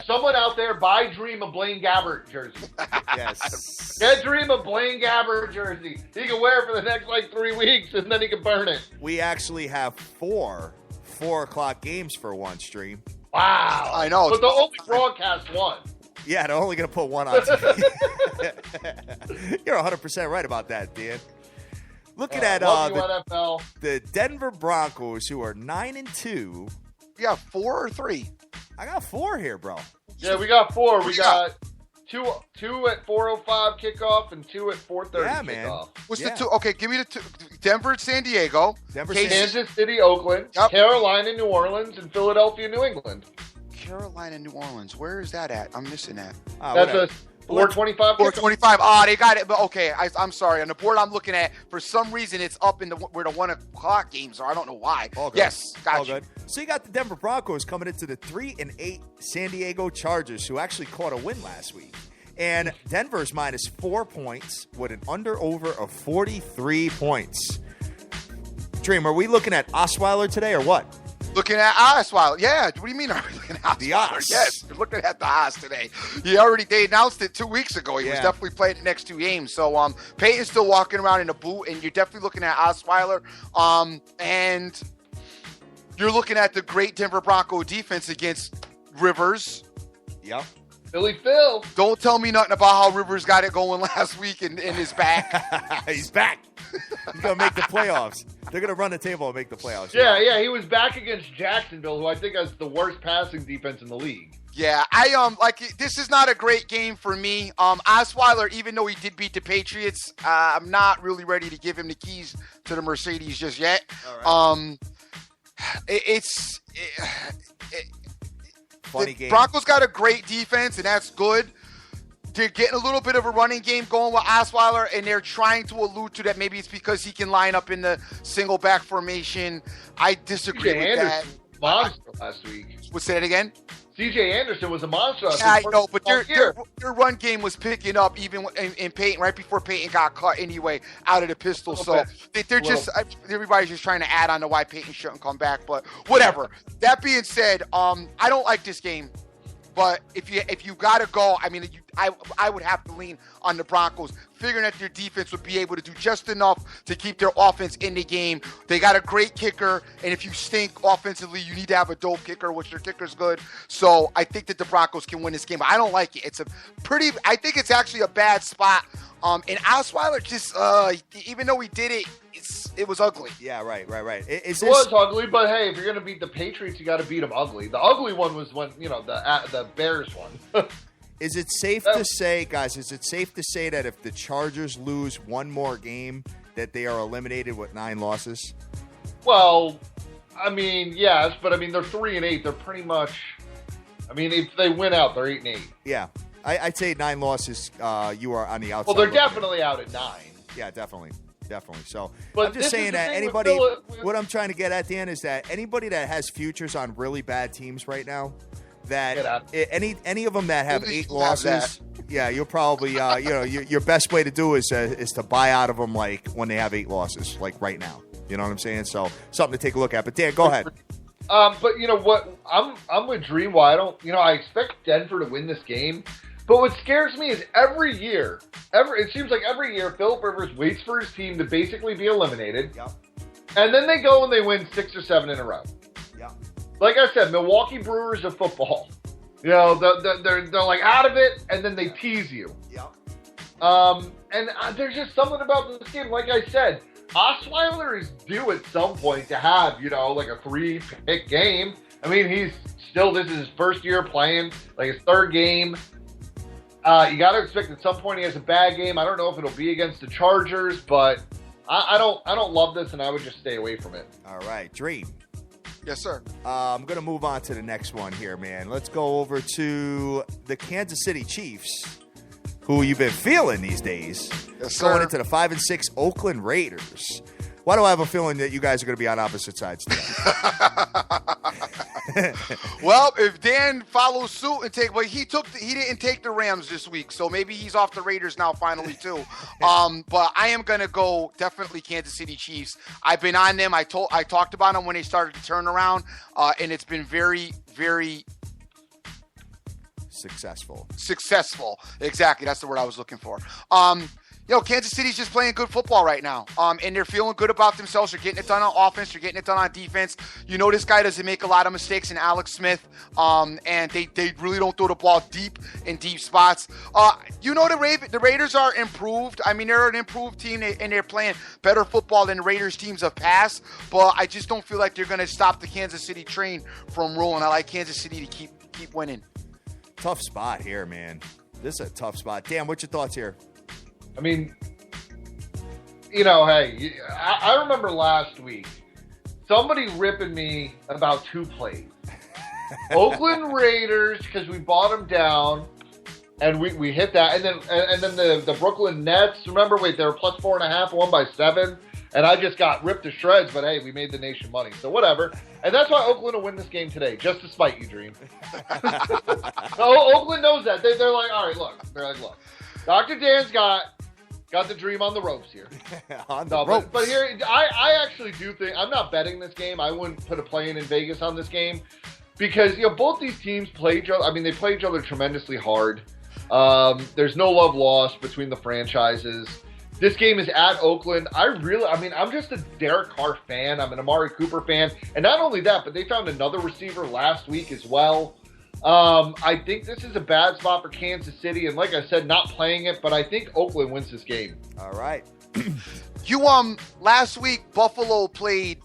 someone out there buy Dream a Blaine Gabbert jersey. Yes. Get Dream a Blaine Gabbert jersey. He can wear it for the next, 3 weeks, and then he can burn it. We actually have 4 o'clock games for one stream. Wow. I know. But the only broadcast one. Yeah, they're only going to put one on TV. You're 100% right about that, Dan. Looking at NFL. the Denver Broncos, who are 9-2. You got 4 or 3? I got 4 here, bro. Yeah, we got 4. We got two at 4:05 kickoff and 2 at 4:30 Yeah, man. kickoff. What's the 2? Okay, give me the 2. Denver, San Diego. Kansas City, Oakland. Yep. Carolina, New Orleans, and Philadelphia, New England. Carolina, New Orleans. Where is that at? I'm missing that. That's a 4:25. 4:25. Oh, they got it. But okay, I'm sorry. On the board I'm looking at, for some reason it's up in where the 1 o'clock games are. I don't know why. Yes, got you. Good. So you got the Denver Broncos coming into the 3-8 San Diego Chargers, who actually caught a win last week. And Denver's minus 4 points with an under-over of 43 points. Dream, are we looking at Osweiler today or what? Looking at Osweiler. Yeah, what do you mean are we looking at Osweiler? The Os. Yes, we're looking at the Os today. They announced it 2 weeks ago. He was definitely playing the next 2 games. So Peyton's still walking around in a boot, and you're definitely looking at Osweiler. And you're looking at the great Denver Bronco defense against Rivers. Yep. Philly Phil. Don't tell me nothing about how Rivers got it going last week and his back. He's back. He's going to make the playoffs. They're going to run the table and make the playoffs. Yeah, he was back against Jacksonville, who I think has the worst passing defense in the league. Yeah, this is not a great game for me. Osweiler, even though he did beat the Patriots, I'm not really ready to give him the keys to the Mercedes just yet. All right. The Broncos got a great defense, and that's good. They're getting a little bit of a running game going with Osweiler, and they're trying to allude to that. Maybe it's because he can line up in the single back formation. I disagree with that. Monster last week. We'll say it again. C.J. Anderson was a monster. Yeah, I know, but their run game was picking up even in Peyton, right before Peyton got cut anyway, out of the pistol. So everybody's just trying to add on to why Peyton shouldn't come back, but whatever. That being said, I don't like this game. But if you got to go, I mean, I would have to lean on the Broncos, figuring that their defense would be able to do just enough to keep their offense in the game. They got a great kicker, and if you stink offensively, you need to have a dope kicker, which their kicker's good. So I think that the Broncos can win this game. I don't like it. I think it's actually a bad spot. And Osweiler just, even though he did it, it was ugly. Yeah, right. It was ugly, but hey, if you're going to beat the Patriots, you got to beat them ugly. The ugly one was when, the Bears one. Is it safe to say, guys, that if the Chargers lose one more game, that they are eliminated with 9 losses? Well, I mean, yes, but I mean, they're 3-8. They're pretty much, I mean, if they win out, they're 8-8. Yeah. I'd say 9 losses, you are on the outside. Well, they're definitely out at 9. Yeah, definitely. So but I'm just saying that anybody, what I'm trying to get at, Dan, is that anybody that has futures on really bad teams right now, that any of them that have 8 losses, you'll probably, your best way to do is to buy out of them like when they have 8 losses, like right now. You know what I'm saying? So something to take a look at. But Dan, go ahead. But you know what? I'm with Dream. Why I expect Denver to win this game. But what scares me is every year, Philip Rivers waits for his team to basically be eliminated. Yep. And then they go and they win 6 or 7 in a row. Yep. Like I said, Milwaukee Brewers of football. They're like out of it, and then they tease you. Yep. And there's just something about this game. Like I said, Osweiler is due at some point to have, like a 3-pick game. I mean, this is his first year playing, like his third game. You got to expect at some point he has a bad game. I don't know if it'll be against the Chargers, but I don't love this, and I would just stay away from it. All right, Dream. Yes, sir. I'm going to move on to the next one here, man. Let's go over to the Kansas City Chiefs, who you've been feeling these days. Yes, sir. Going into the 5-6 Oakland Raiders. Why do I have a feeling that you guys are going to be on opposite sides today? Well, if Dan follows suit and he didn't take the Rams this week, so maybe he's off the Raiders now finally too. But I am gonna go definitely Kansas City Chiefs. I've been on them. I talked about them when they started to turn around, and it's been very, very successful. Exactly, that's the word I was looking for. Kansas City's just playing good football right now. And they're feeling good about themselves. They're getting it done on offense. They're getting it done on defense. This guy doesn't make a lot of mistakes in Alex Smith. And they really don't throw the ball deep in deep spots. The Raiders are improved. I mean, they're an improved team, and they're playing better football than the Raiders teams have passed. But I just don't feel like they're going to stop the Kansas City train from rolling. I like Kansas City to keep winning. Tough spot here, man. This is a tough spot. Dan, what's your thoughts here? I mean, hey, I remember last week somebody ripping me about 2 plays. Oakland Raiders, because we bought them down, and we hit that, and then the Brooklyn Nets. Remember, they were plus 4.5, won by 7, and I just got ripped to shreds. But hey, we made the nation money, so whatever. And that's why Oakland will win this game today, just to spite you, Dream. Oakland knows that. They're like, all right, look. They're like, look, Dr. Dan's got the Dream on the ropes here. Ropes. But here, I actually do think, I'm not betting this game. I wouldn't put a play in Vegas on this game because, both these teams play each other. I mean, they play each other tremendously hard. There's no love lost between the franchises. This game is at Oakland. I'm just a Derek Carr fan. I'm an Amari Cooper fan. And not only that, but they found another receiver last week as well. I think this is a bad spot for Kansas City, and like I said, not playing it, but I think Oakland wins this game. All right. Last week Buffalo played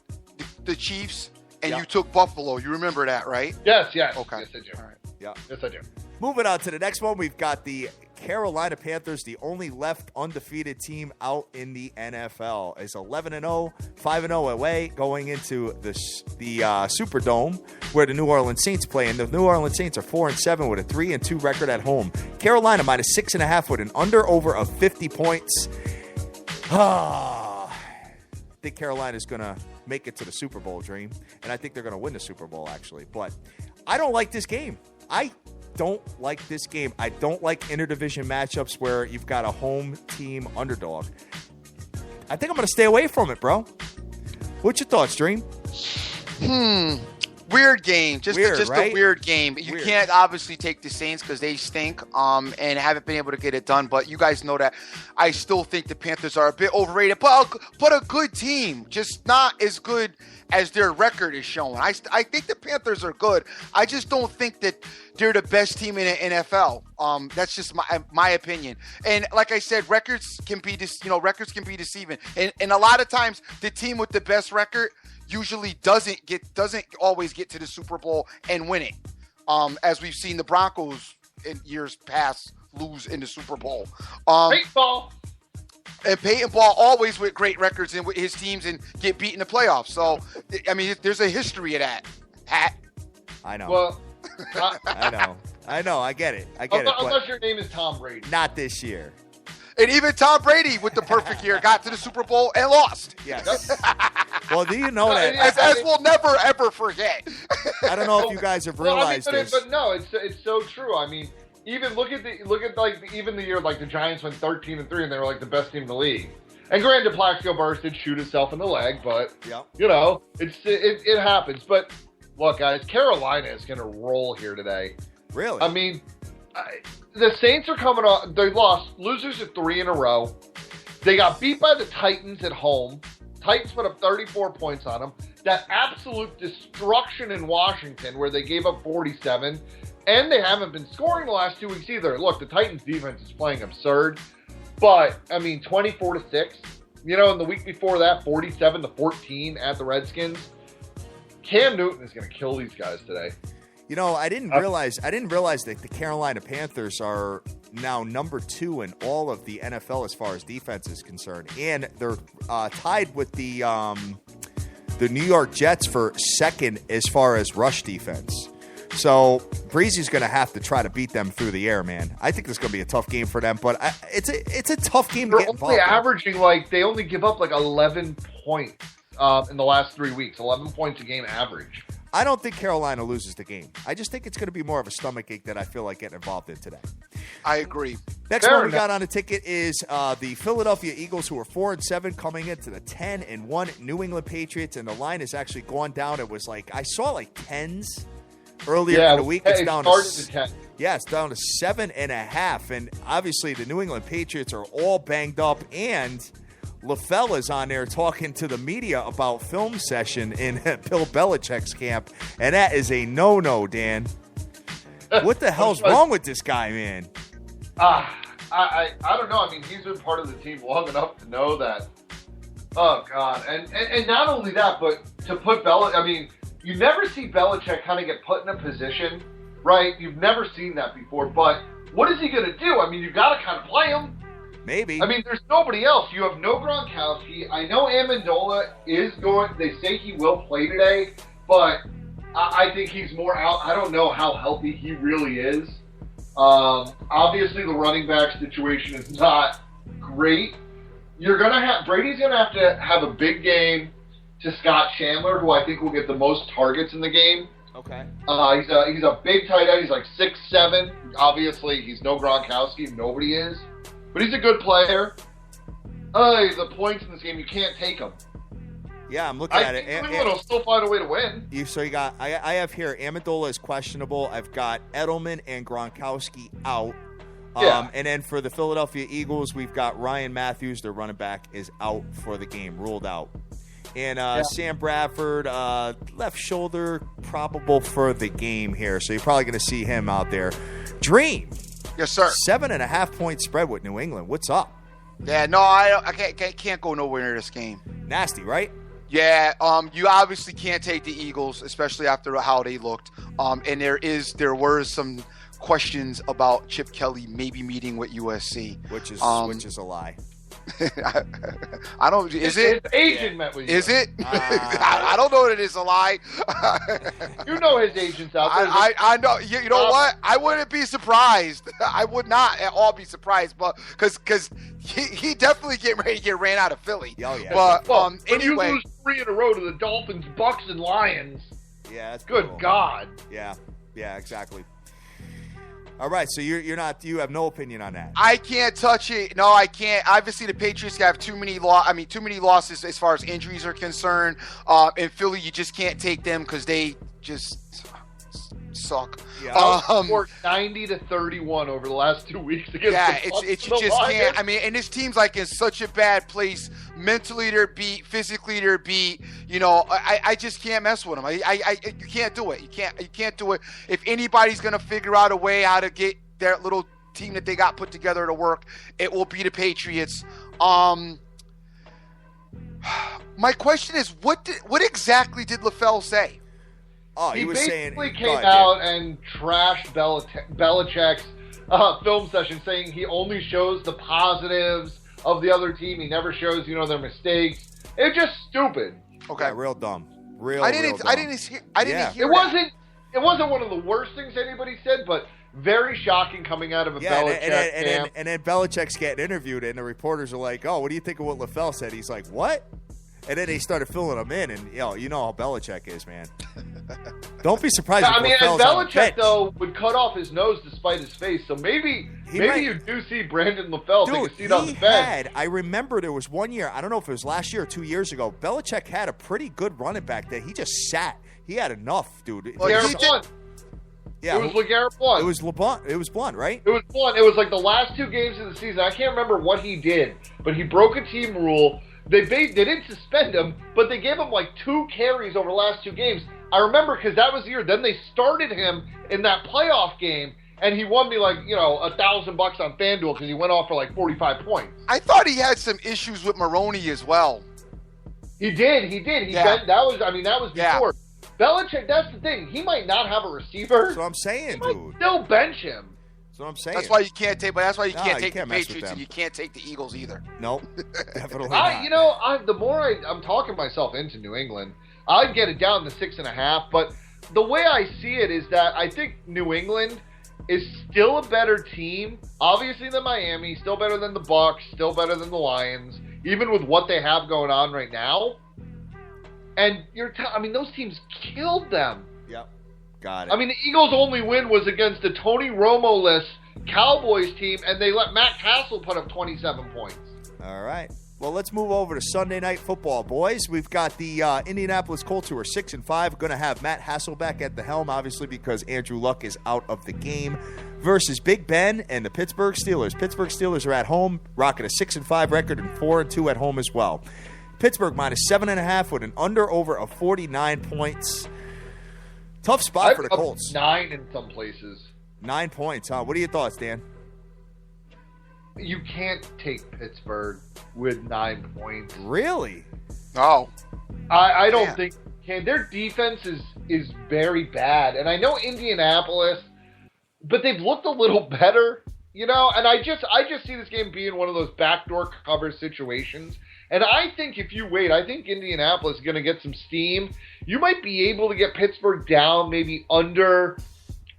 the Chiefs, and you took Buffalo. You remember that, right? Yes. Okay. Yes, I do. All right. Yeah. Yes, I do. Moving on to the next one, we've got the Carolina Panthers, the only left undefeated team out in the NFL. It's 11-0, 5-0 away, going into the Superdome, where the New Orleans Saints play. And the New Orleans Saints are 4-7 with a 3-2 record at home. Carolina minus 6.5 with an over of 50 points. I think Carolina's going to make it to the Super Bowl, Dream, and I think they're going to win the Super Bowl, actually. But I don't like this game. I don't like this game. I don't like interdivision matchups where you've got a home team underdog. I think I'm going to stay away from it, bro. What's your thoughts, Dream? Weird game. Right? A weird game. You can't obviously take the Saints because they stink and haven't been able to get it done. But you guys know that I still think the Panthers are a bit overrated. But a good team. Just not as good as their record is showing. I think the Panthers are good. I just don't think that they're the best team in the NFL. That's just my opinion. And like I said, records can be deceiving. And a lot of times the team with the best record usually doesn't always get to the Super Bowl and win it. As we've seen the Broncos in years past lose in the Super Bowl. Baseball. And Peyton Ball always with great records and with his teams and get beat in the playoffs. So, I mean, there's a history of that. Pat. I know. Well, I know. I get it. Unless your name is Tom Brady. Not this year. And even Tom Brady with the perfect year got to the Super Bowl and lost. Yes. Well, do you know that? As we'll never, ever forget. I don't know if you guys have realized this. But no, it's so true. I mean, even look at even the year like the Giants went 13-3 and they were like the best team in the league. And granted, Plaxico Burress did shoot himself in the leg, but it happens. But look, guys, Carolina is going to roll here today. Really? I mean, the Saints are coming off. They lost losers of 3 in a row. They got beat by the Titans at home. Titans put up 34 points on them. That absolute destruction in Washington where they gave up 47. And they haven't been scoring the last 2 weeks either. Look, the Titans defense is playing absurd. But, I mean, 24-6. and the week before that, 47-14 at the Redskins. Cam Newton is going to kill these guys today. I didn't realize that the Carolina Panthers are now number 2 in all of the NFL as far as defense is concerned, and they're tied with the New York Jets for second as far as rush defense. So Breezy's going to have to try to beat them through the air, man. I think this is going to be a tough game for them, but it's a tough game to get involved in. They're only averaging, they only give up 11 points in the last 3 weeks, 11 points a game average. I don't think Carolina loses the game. I just think it's going to be more of a stomachache that I feel like getting involved in today. I agree. Next one we got on the ticket is the Philadelphia Eagles, who are 4-7, coming into the 10-1 New England Patriots, and the line has actually gone down. It was I saw 10s earlier in the week. It's down to 10. Yeah, it's down to 7.5, and obviously the New England Patriots are all banged up, and LaFell is on there talking to the media about film session in Bill Belichick's camp, and that is a no-no, Dan. What the hell's wrong with this guy, man? I don't know. I mean, he's been part of the team long enough to know that. Oh, God. And not only that, but to put you never see Belichick kind of get put in a position, right? You've never seen that before, but what is he going to do? I mean, you've got to kind of play him. Maybe. I mean, there's nobody else. You have no Gronkowski. I know Amendola is going. They say he will play today, but I think he's more out. I don't know how healthy he really is. Obviously, the running back situation is not great. Brady's gonna have a big game to Scott Chandler, who I think will get the most targets in the game. Okay. He's a big tight end. He's 6'7". Obviously, he's no Gronkowski. Nobody is. But he's a good player. The points in this game, you can't take them. Yeah, I'm looking at it. New England will still find a way to win. I have here, Amendola is questionable. I've got Edelman and Gronkowski out. Yeah. And then for the Philadelphia Eagles, we've got Ryan Matthews, their running back, is out for the game, ruled out. And Sam Bradford, left shoulder, probable for the game here. So you're probably going to see him out there. Dream. Yes, sir. 7.5 point spread with New England. What's up? Yeah, no, I can't go nowhere near this game. Nasty, right? Yeah, you obviously can't take the Eagles, especially after how they looked. And there were some questions about Chip Kelly maybe meeting with USC, which is a lie. I don't. Is it? His agent met with you. Is it? I don't know that it's a lie. You know his agent's out there. I know. You know what? I wouldn't be surprised. I would not at all be surprised, but because he definitely getting ready to get ran out of Philly. Oh yeah. But anyway, you lose 3 in a row to the Dolphins, Bucks, and Lions. Yeah, that's good. Cool. God. Yeah, exactly. All right, so you have no opinion on that. I can't touch it. No, I can't. Obviously, the Patriots have too many losses as far as injuries are concerned. In Philly, you just can't take them because they just suck. Yeah, scored 90-31 over the last 2 weeks against the Bucks. It's you just can't. I mean, and this team's in such a bad place. Mentally, they're beat. Physically, they're beat. I just can't mess with them. You can't do it. You can't do it. If anybody's gonna figure out a way how to get their little team that they got put together to work, it will be the Patriots. My question is, what exactly did LaFell say? Oh, he was basically saying, came out and trashed Belichick's film session, saying he only shows the positives of the other team. He never shows, their mistakes. It's just stupid. Okay, real dumb. I didn't hear that. It wasn't one of the worst things anybody said, but very shocking coming out of a Belichick camp. And then Belichick's getting interviewed, and the reporters are like, "Oh, what do you think of what LaFell said?" He's like, "What?" And then they started filling him in, and you know how Belichick is, man. Don't be surprised. And Belichick though would cut off his nose despite his face, so maybe you do see Brandon LaFell take a seat on the bench. I remember there was one year, I don't know if it was last year or 2 years ago, Belichick had a pretty good running back that he just sat. He had enough, dude. LeGarrette Blount. Yeah, it was LeGarrette Blount. It was LeBlount. It was Blount, right? It was Blount. It was the last 2 games of the season. I can't remember what he did, but he broke a team rule. They didn't suspend him, but they gave him 2 carries over the last 2 games. I remember because that was the year. Then they started him in that playoff game, and he won me like, $1,000 on FanDuel because he went off for like 45 points. I thought he had some issues with Maroney as well. He did. That was before. Yeah. Belichick, that's the thing. He might not have a receiver. That's what I'm saying, dude. Still bench him. That's what I'm saying. That's why you can't take the mess with Patriots, them. and you can't take the Eagles either. Nope, definitely not. The more I'm talking myself into New England, I'd get it down to 6.5. But the way I see it is that I think New England is still a better team, obviously, than Miami, still better than the Bucs, still better than the Lions, even with what they have going on right now. And those teams killed them. Yep. Got it. I mean, the Eagles' only win was against the Tony Romo-less Cowboys team, and they let Matt Castle put up 27 points. All right. Well, let's move over to Sunday Night Football, boys. We've got the Indianapolis Colts, who are 6-5, going to have Matt Hasselbeck at the helm, obviously, because Andrew Luck is out of the game, versus Big Ben and the Pittsburgh Steelers. Pittsburgh Steelers are at home, rocking a 6-5 record and 4-2 at home as well. Pittsburgh minus 7.5 with an under-over of 49 points. Tough spot for the Colts. 9 in some places. 9 points, huh? What are your thoughts, Dan? You can't take Pittsburgh with 9 points. Really? Oh. I don't think you can. Their defense is very bad. And I know Indianapolis, but they've looked a little better, and I just see this game being one of those backdoor cover situations. And I think if you wait, I think Indianapolis is going to get some steam. You might be able to get Pittsburgh down maybe under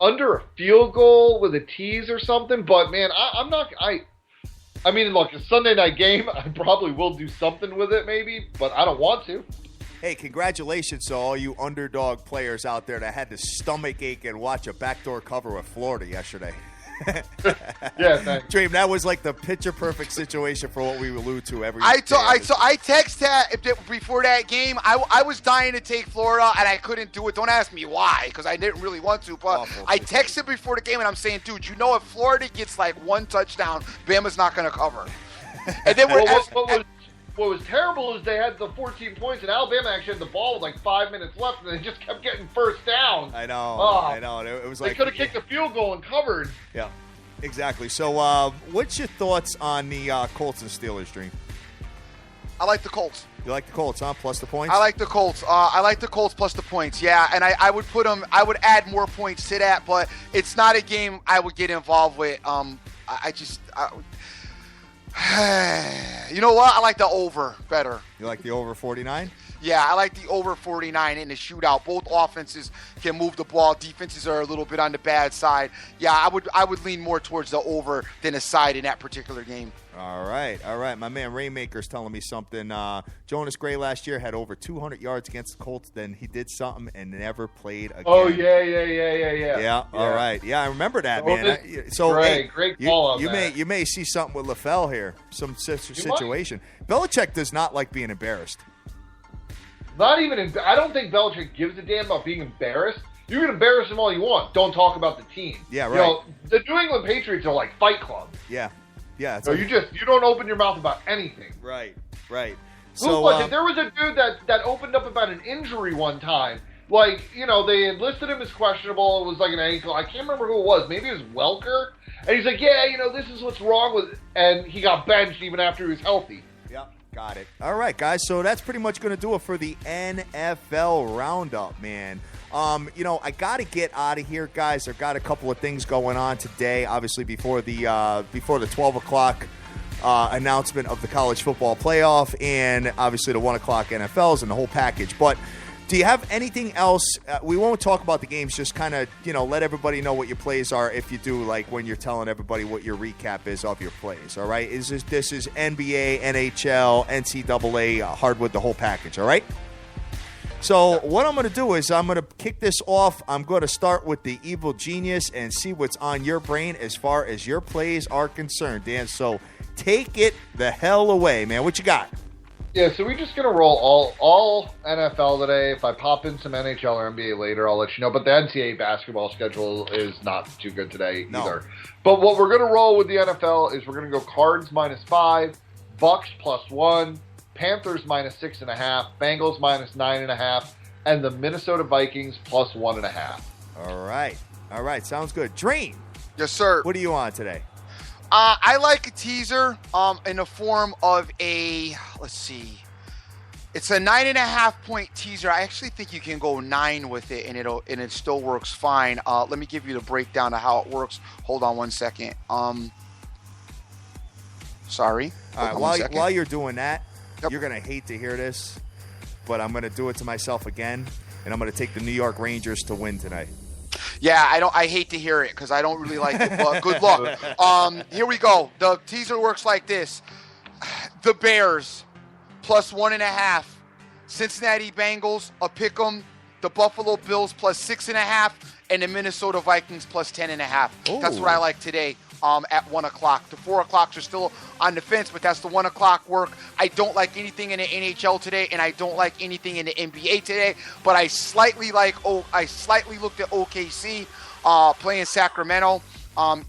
a field goal with a tease or something. But, man, I'm not – I mean, look, a Sunday night game, I probably will do something with it maybe, but I don't want to. Hey, congratulations to all you underdog players out there that had the stomach ache and watch a backdoor cover with Florida yesterday. Yeah, thanks. Dream, that was like the picture-perfect situation for what we allude to every I day. texted before that game. I was dying to take Florida, and I couldn't do it. Don't ask me why, because I didn't really want to. But I texted before the game, and I'm saying, dude, if Florida gets like one touchdown, Bama's not going to cover. And then what was terrible is they had the 14 points, and Alabama actually had the ball with like 5 minutes left, and they just kept getting first down. I know. It was like they could have kicked a field goal and covered. Yeah, exactly. So, what's your thoughts on the Colts and Steelers, Dream? I like the Colts. You like the Colts, huh? Plus the points? I like the Colts. I like the Colts plus the points. Yeah, and I would put them. I would add more points to that, but it's not a game I would get involved with. You know what? I like the over better. You like the over 49? Yeah, I like the over 49 in the shootout. Both offenses can move the ball. Defenses are a little bit on the bad side. Yeah, I would lean more towards the over than a side in that particular game. All right. My man Rainmaker's telling me something. Jonas Gray last year had over 200 yards against the Colts. Then he did something and never played again. Oh, yeah. Yeah, all right. Yeah, I remember that, man. Great call on that. You may see something with LaFell here, some situation. Belichick does not like being embarrassed. I don't think Belichick gives a damn about being embarrassed. You can embarrass him all you want. Don't talk about the team. Yeah, right. The New England Patriots are like Fight Club. Yeah. You don't open your mouth about anything. Right. Who was it? There was a dude that opened up about an injury one time. Like, they enlisted him as questionable. It was like an ankle. I can't remember who it was. Maybe it was Welker. And he's like, this is what's wrong with it. And he got benched even after he was healthy. Yep. Got it. All right, guys. So that's pretty much going to do it for the NFL Roundup, man. I got to get out of here, guys. I've got a couple of things going on today, obviously before the 12 o'clock announcement of the college football playoff and obviously the 1 o'clock NFLs and the whole package. But do you have anything else? We won't talk about the games. Just kind of, let everybody know what your plays are if you do, like when you're telling everybody what your recap is of your plays, all right? This is NBA, NHL, NCAA, hardwood, the whole package, all right? So what I'm going to do is I'm going to kick this off. I'm going to start with the evil genius and see what's on your brain as far as your plays are concerned, Dan. So take it the hell away, man. What you got? Yeah, so we're just going to roll all NFL today. If I pop in some NHL or NBA later, I'll let you know. But the NCAA basketball schedule is not too good today either. But what we're going to roll with the NFL is we're going to go Cards -5, Bucks +1, Panthers -6.5, Bengals -9.5, and the Minnesota Vikings +1.5. All right. Sounds good. Dream, Yes, sir. What are you on today? I like a teaser in the form of let's see. It's a 9.5-point teaser. I actually think you can go 9 with it, and it still works fine. Let me give you the breakdown of how it works. Hold on one second. Sorry. All right. While you're doing that, You're gonna hate to hear this, but I'm gonna do it to myself again, and I'm gonna take the New York Rangers to win tonight. Yeah, I hate to hear it because I don't really like it, but good luck. Here we go. The teaser works like this: the Bears plus 1.5, Cincinnati Bengals a pick'em, the Buffalo Bills plus 6.5, and the Minnesota Vikings plus 10.5. That's what I like today. At 1 o'clock. The 4 o'clocks are still on the fence, but that's the 1 o'clock work. I don't like anything in the NHL today, and I don't like anything in the NBA today. But I slightly looked at OKC playing Sacramento.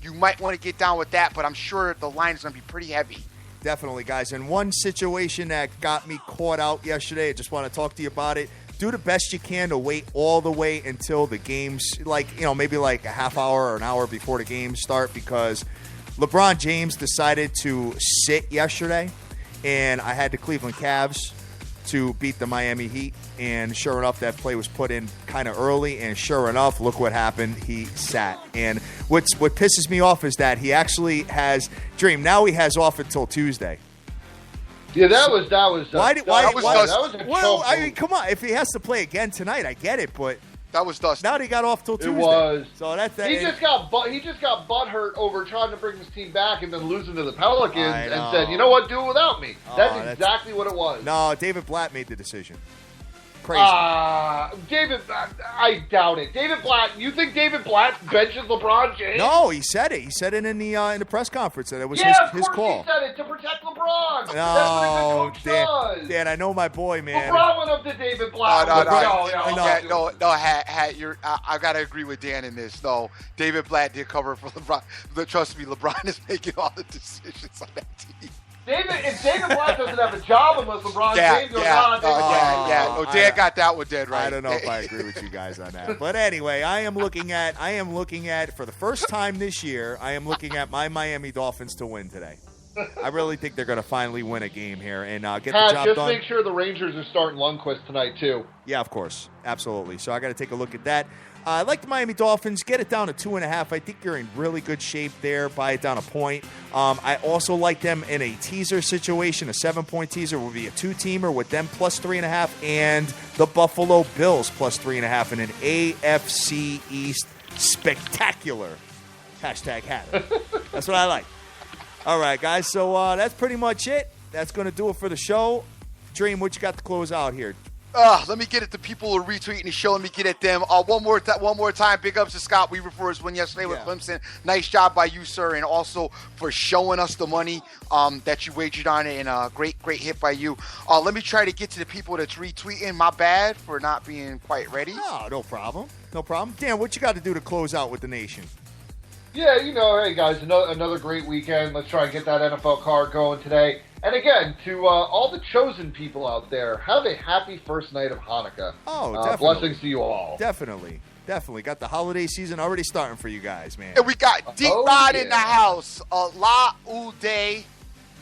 You might want to get down with that, but I'm sure the line is going to be pretty heavy. Definitely, guys. And one situation that got me caught out yesterday, I just want to talk to you about it. Do the best you can to wait all the way until the games, maybe like a half hour or an hour before the games start, because LeBron James decided to sit yesterday, and I had the Cleveland Cavs to beat the Miami Heat, and sure enough, that play was put in kind of early, and sure enough, look what happened. He sat. And what pisses me off is that he actually has now he has off until Tuesday. Yeah, that was. Why? That was a well, I mean, come on. If he has to play again tonight, I get it, but that was dusty. Now he got off till Tuesday. It was. So that's that. He just got butthurt over trying to bring his team back and then losing to the Pelicans and said, "You know what? Do it without me." That's exactly what it was. No, David Blatt made the decision. Crazy. David, I doubt it. David Blatt, you think David Blatt benches LeBron James? No, he said it. He said it in the press conference that it was his call. He said it to protect LeBron. No, that's what a good coach does. Dan, I know my boy, man. LeBron went up to David Blatt. I gotta agree with Dan in this. No, David Blatt did cover for LeBron. But trust me, LeBron is making all the decisions on that team. If David Blatt doesn't have a job unless LeBron James goes on, No, Dan got that one dead right. I don't know if I agree with you guys on that, but anyway, I am looking at for the first time this year. I am looking at my Miami Dolphins to win today. I really think they're going to finally win a game here and get the job done. Just make sure the Rangers are starting Lundqvist tonight too. Yeah, of course, absolutely. So I got to take a look at that. I like the Miami Dolphins. Get it down to 2.5. I think you're in really good shape there. Buy it down a point. I also like them in a teaser situation. A 7-point teaser will be a 2-teamer with them plus 3.5 and the Buffalo Bills plus 3.5 in an AFC East spectacular. #hat it. That's what I like. All right, guys. So that's pretty much it. That's going to do it for the show. Dream, what you got to close out here? Let me get at the people who are retweeting the show. Let me get at them. One more time. Big ups to Scott Weaver for his win yesterday with Clemson. Nice job by you, sir, and also for showing us the money that you wagered on it, and a great hit by you. Let me try to get to the people that's retweeting. My bad for not being quite ready. No problem. Dan, what you got to do to close out with the nation? Yeah, hey guys, another great weekend. Let's try and get that NFL card going today. And again, to all the chosen people out there, have a happy first night of Hanukkah. Oh, definitely. Blessings to you all. Definitely. Got the holiday season already starting for you guys, man. And we got Deep Rod in the house. La Uday.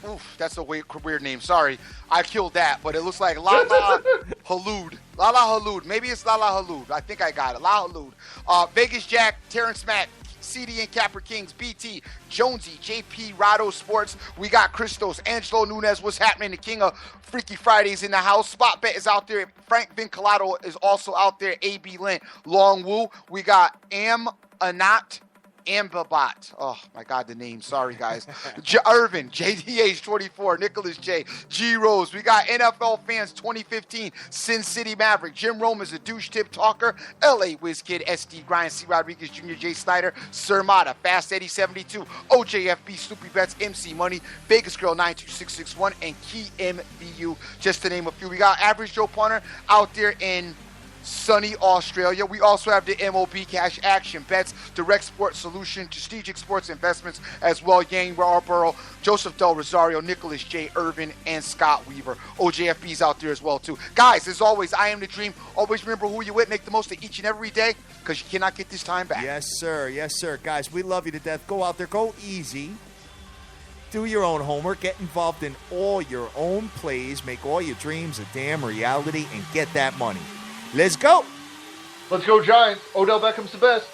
Oof, that's a weird name. Sorry, I killed that, but it looks like Lala Halud. Lala Halud. Maybe it's Lala Halud. I think I got it. Lala Halud. Vegas Jack, Terrence Mack, CD and Capper Kings, BT, Jonesy, JP, Rado Sports. We got Christos, Angelo Nunez. What's happening? The king of Freaky Fridays in the house. Spot Bet is out there. Frank Vinculato is also out there. AB Lent, Long Woo. We got Anat. Ambabat. Oh, my God, the name. Sorry, guys. Irvin, JDH24, Nicholas J, G Rose. We got NFL Fans 2015, Sin City Maverick. Jim Rome is a douche tip talker. LA Whiz Kid, SD Grind, C. Rodriguez Jr., J. Snyder, Sir Mata, Fast Eddie 72, OJFB, Snoopy Bets, MC Money, Vegas Girl 92661, and Key MVU, just to name a few. We got Average Joe Punter out there in sunny Australia. We also have the MOB Cash Action Bets, Direct Sports Solution, Strategic Sports Investments as well. Yang Barbaro, Joseph Del Rosario, Nicholas J. Irvin, and Scott Weaver. OJFB's out there as well, too. Guys, as always, I am the dream. Always remember who you're with. Make the most of each and every day because you cannot get this time back. Yes, sir. Yes, sir. Guys, we love you to death. Go out there. Go easy. Do your own homework. Get involved in all your own plays. Make all your dreams a damn reality and get that money. Let's go. Let's go, Giants. Odell Beckham's the best.